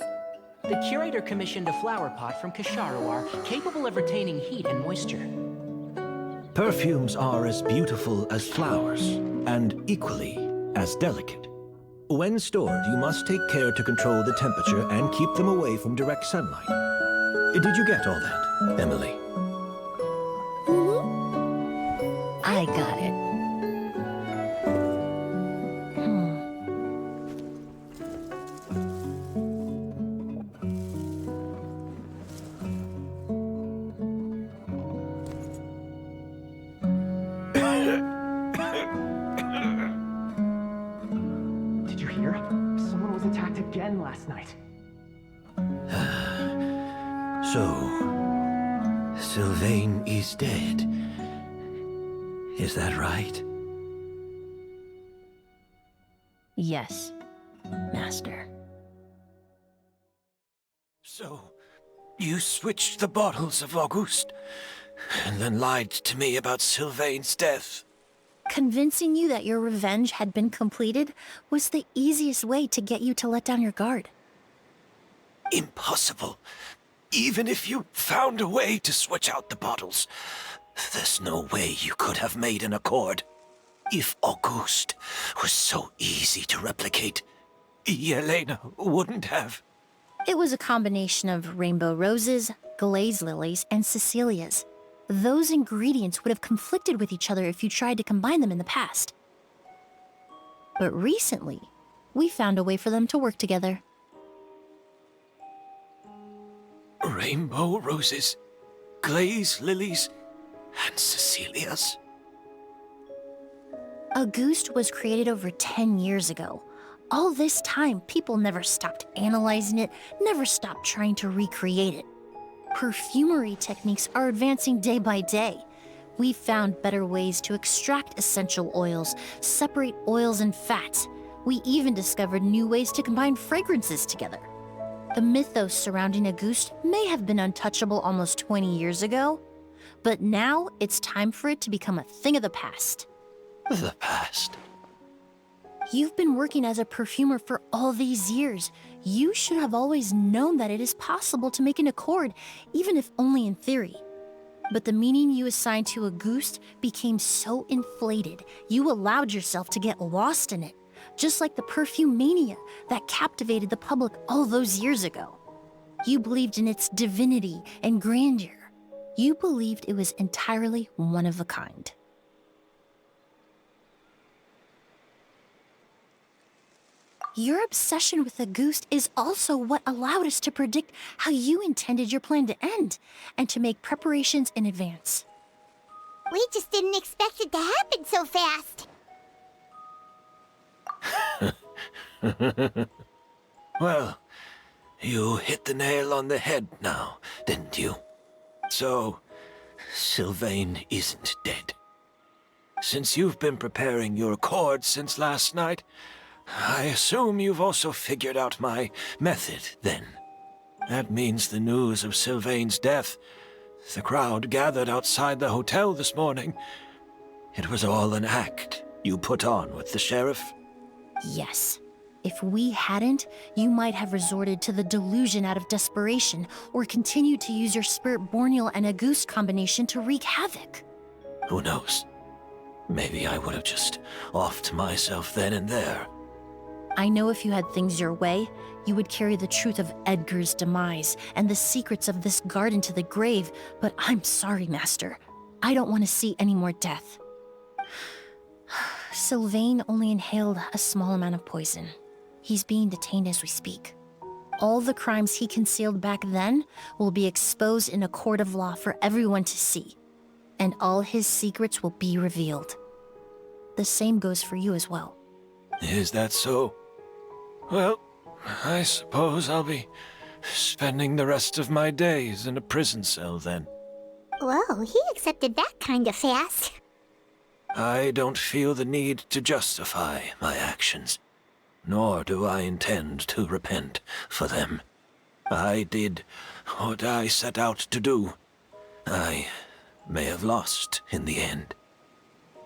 The curator commissioned a flower pot from Kasharawar capable of retaining heat and moisture. Perfumes are as beautiful as flowers, and equally as delicate. When stored, you must take care to control the temperature and keep them away from direct sunlight. Did you get all that, Emilie? I got it. Did you hear? Someone was attacked again last night. So, Sylvain is dead. Is that right? Yes, Master. So, you switched the bottles of Auguste, and then lied to me about Sylvain's death. Convincing you that your revenge had been completed was the easiest way to get you to let down your guard. Impossible. Even if you found a way to switch out the bottles, there's no way you could have made an accord. If Auguste was so easy to replicate, Yelena wouldn't have. It was a combination of rainbow roses, glaze lilies, and Cecilias. Those ingredients would have conflicted with each other if you tried to combine them in the past. But recently, we found a way for them to work together. Rainbow roses, glaze lilies, and Cecilias. Auguste was created over 10 years ago. All this time, people never stopped analyzing it, never stopped trying to recreate it. Perfumery techniques are advancing day by day. We've found better ways to extract essential oils, separate oils and fats. We even discovered new ways to combine fragrances together. The mythos surrounding Auguste may have been untouchable almost 20 years ago, but now it's time for it to become a thing of the past. The past? You've been working as a perfumer for all these years. You should have always known that it is possible to make an accord, even if only in theory. But the meaning you assigned to Auguste became so inflated, you allowed yourself to get lost in it, just like the perfume mania that captivated the public all those years ago. You believed in its divinity and grandeur. You believed it was entirely one of a kind. Your obsession with Auguste is also what allowed us to predict how you intended your plan to end, and to make preparations in advance. We just didn't expect it to happen so fast. Well, you hit the nail on the head now, didn't you? So, Sylvain isn't dead. Since you've been preparing your accord since last night, I assume you've also figured out my method, then. That means the news of Sylvain's death. The crowd gathered outside the hotel this morning. It was all an act you put on with the sheriff? Yes. If we hadn't, you might have resorted to the delusion out of desperation, or continued to use your spirit borneal and Auguste combination to wreak havoc. Who knows? Maybe I would have just offed myself then and there. I know if you had things your way, you would carry the truth of Edgar's demise and the secrets of this garden to the grave, but I'm sorry, Master. I don't want to see any more death. Sylvain only inhaled a small amount of poison. He's being detained as we speak. All the crimes he concealed back then will be exposed in a court of law for everyone to see, and all his secrets will be revealed. The same goes for you as well. Is that so? Well, I suppose I'll be spending the rest of my days in a prison cell then. Whoa, he accepted that kind of fast. I don't feel the need to justify my actions, nor do I intend to repent for them. I did what I set out to do. I may have lost in the end,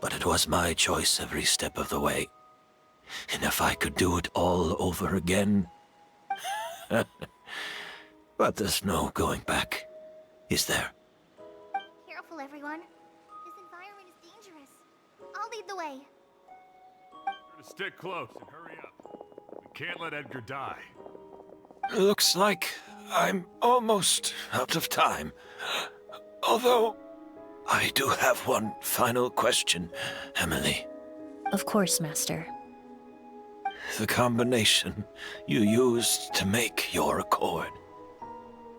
but it was my choice every step of the way. And if I could do it all over again... But there's no going back, is there? Careful, everyone. This environment I'll lead the way. Stick close and hurry up. We can't let Edgar die. Looks like I'm almost out of time. Although, I do have one final question, Emilie. Of course, Master. The combination you used to make your accord.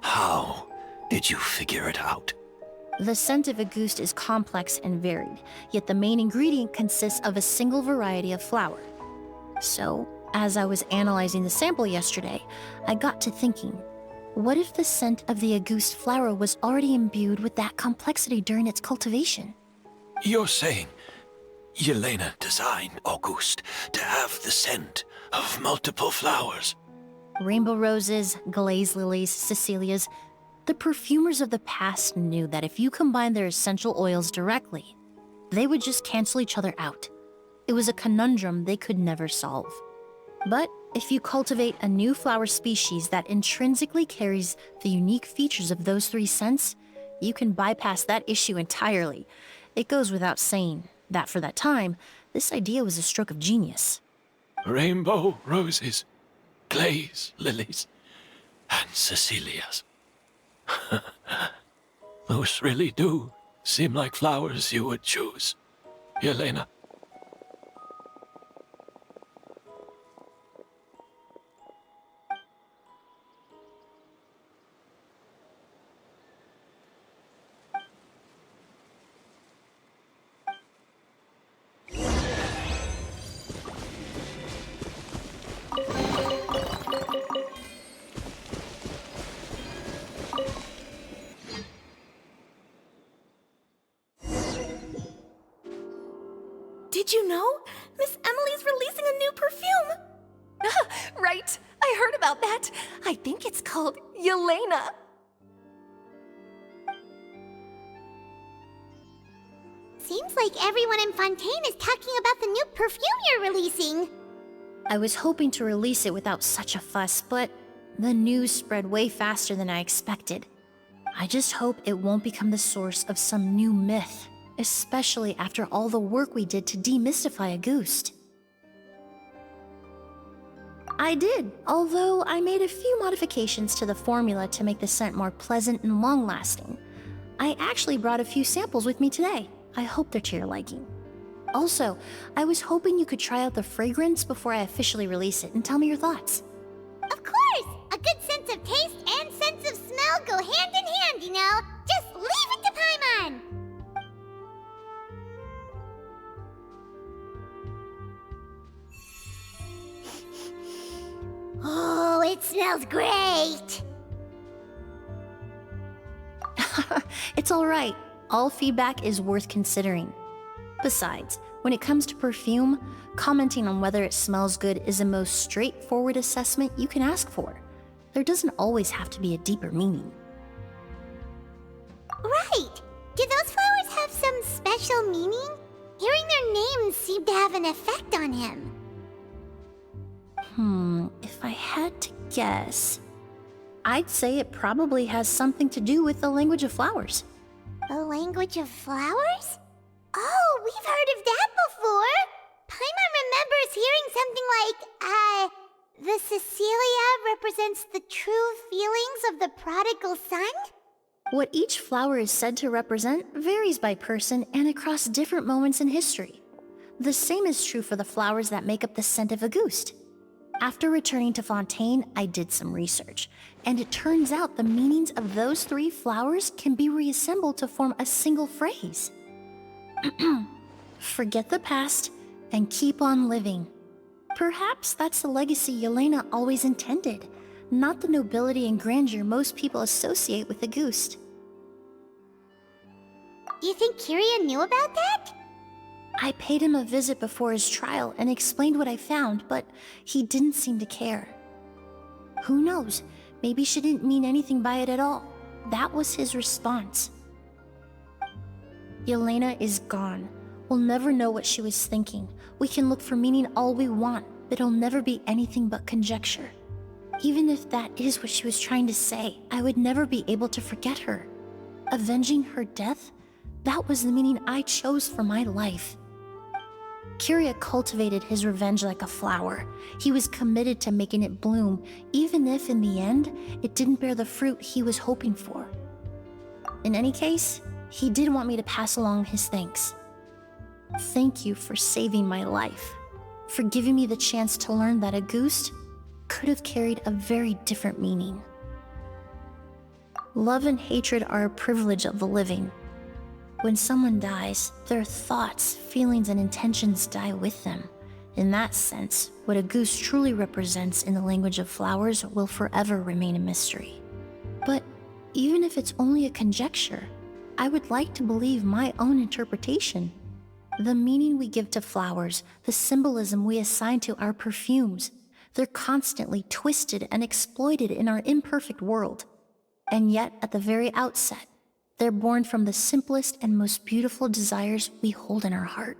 How did you figure it out? The scent of a goose is complex and varied, yet the main ingredient consists of a single variety of flower. So, as I was analyzing the sample yesterday, I got to thinking, what if the scent of the Auguste flower was already imbued with that complexity during its cultivation? You're saying Yelena designed Auguste to have the scent of multiple flowers? Rainbow roses, glaze lilies, Cecilias. The perfumers of the past knew that if you combine their essential oils directly, they would just cancel each other out. It was a conundrum they could never solve. But if you cultivate a new flower species that intrinsically carries the unique features of those three scents, you can bypass that issue entirely. It goes without saying that for that time, this idea was a stroke of genius. Rainbow roses, glaze lilies, and Cecilias. Those really do seem like flowers you would choose, Yelena. Did you know? Miss Emilie's releasing a new perfume! Right, I heard about that. I think it's called Yelena. Seems like everyone in Fontaine is talking about the new perfume you're releasing. I was hoping to release it without such a fuss, but the news spread way faster than I expected. I just hope it won't become the source of some new myth, especially after all the work we did to demystify Auguste. I did, although I made a few modifications to the formula to make the scent more pleasant and long-lasting. I actually brought a few samples with me today. I hope they're to your liking. Also, I was hoping you could try out the fragrance before I officially release it and tell me your thoughts. Of course! A good sense of taste and sense of smell go hand in hand, you know? Just leave it to Paimon! Oh, it smells great! It's alright. All feedback is worth considering. Besides, when it comes to perfume, commenting on whether it smells good is the most straightforward assessment you can ask for. There doesn't always have to be a deeper meaning. Right! Do those flowers have some special meaning? Hearing their names seemed to have an effect on him. If I had to guess, I'd say it probably has something to do with the language of flowers. The language of flowers? Oh, we've heard of that before! Paimon remembers hearing something like, the Cecilia represents the true feelings of the prodigal son? What each flower is said to represent varies by person and across different moments in history. The same is true for the flowers that make up the scent of Auguste. After returning to Fontaine, I did some research, and it turns out the meanings of those three flowers can be reassembled to form a single phrase. Forget the past and keep on living. Perhaps that's the legacy Yelena always intended, not the nobility and grandeur most people associate with Auguste. You think Kyria knew about that? I paid him a visit before his trial and explained what I found, but he didn't seem to care. Who knows? Maybe she didn't mean anything by it at all. That was his response. Yelena is gone. We'll never know what she was thinking. We can look for meaning all we want, but it'll never be anything but conjecture. Even if that is what she was trying to say, I would never be able to forget her. Avenging her death? That was the meaning I chose for my life. Curia cultivated his revenge like a flower. He was committed to making it bloom, even if in the end, it didn't bear the fruit he was hoping for. In any case, he did want me to pass along his thanks. Thank you for saving my life, for giving me the chance to learn that a goose could have carried a very different meaning. Love and hatred are a privilege of the living. When someone dies, their thoughts, feelings, and intentions die with them. In that sense, what a goose truly represents in the language of flowers will forever remain a mystery. But even if it's only a conjecture, I would like to believe my own interpretation. The meaning we give to flowers, the symbolism we assign to our perfumes, they're constantly twisted and exploited in our imperfect world. And yet, at the very outset, they're born from the simplest and most beautiful desires we hold in our heart.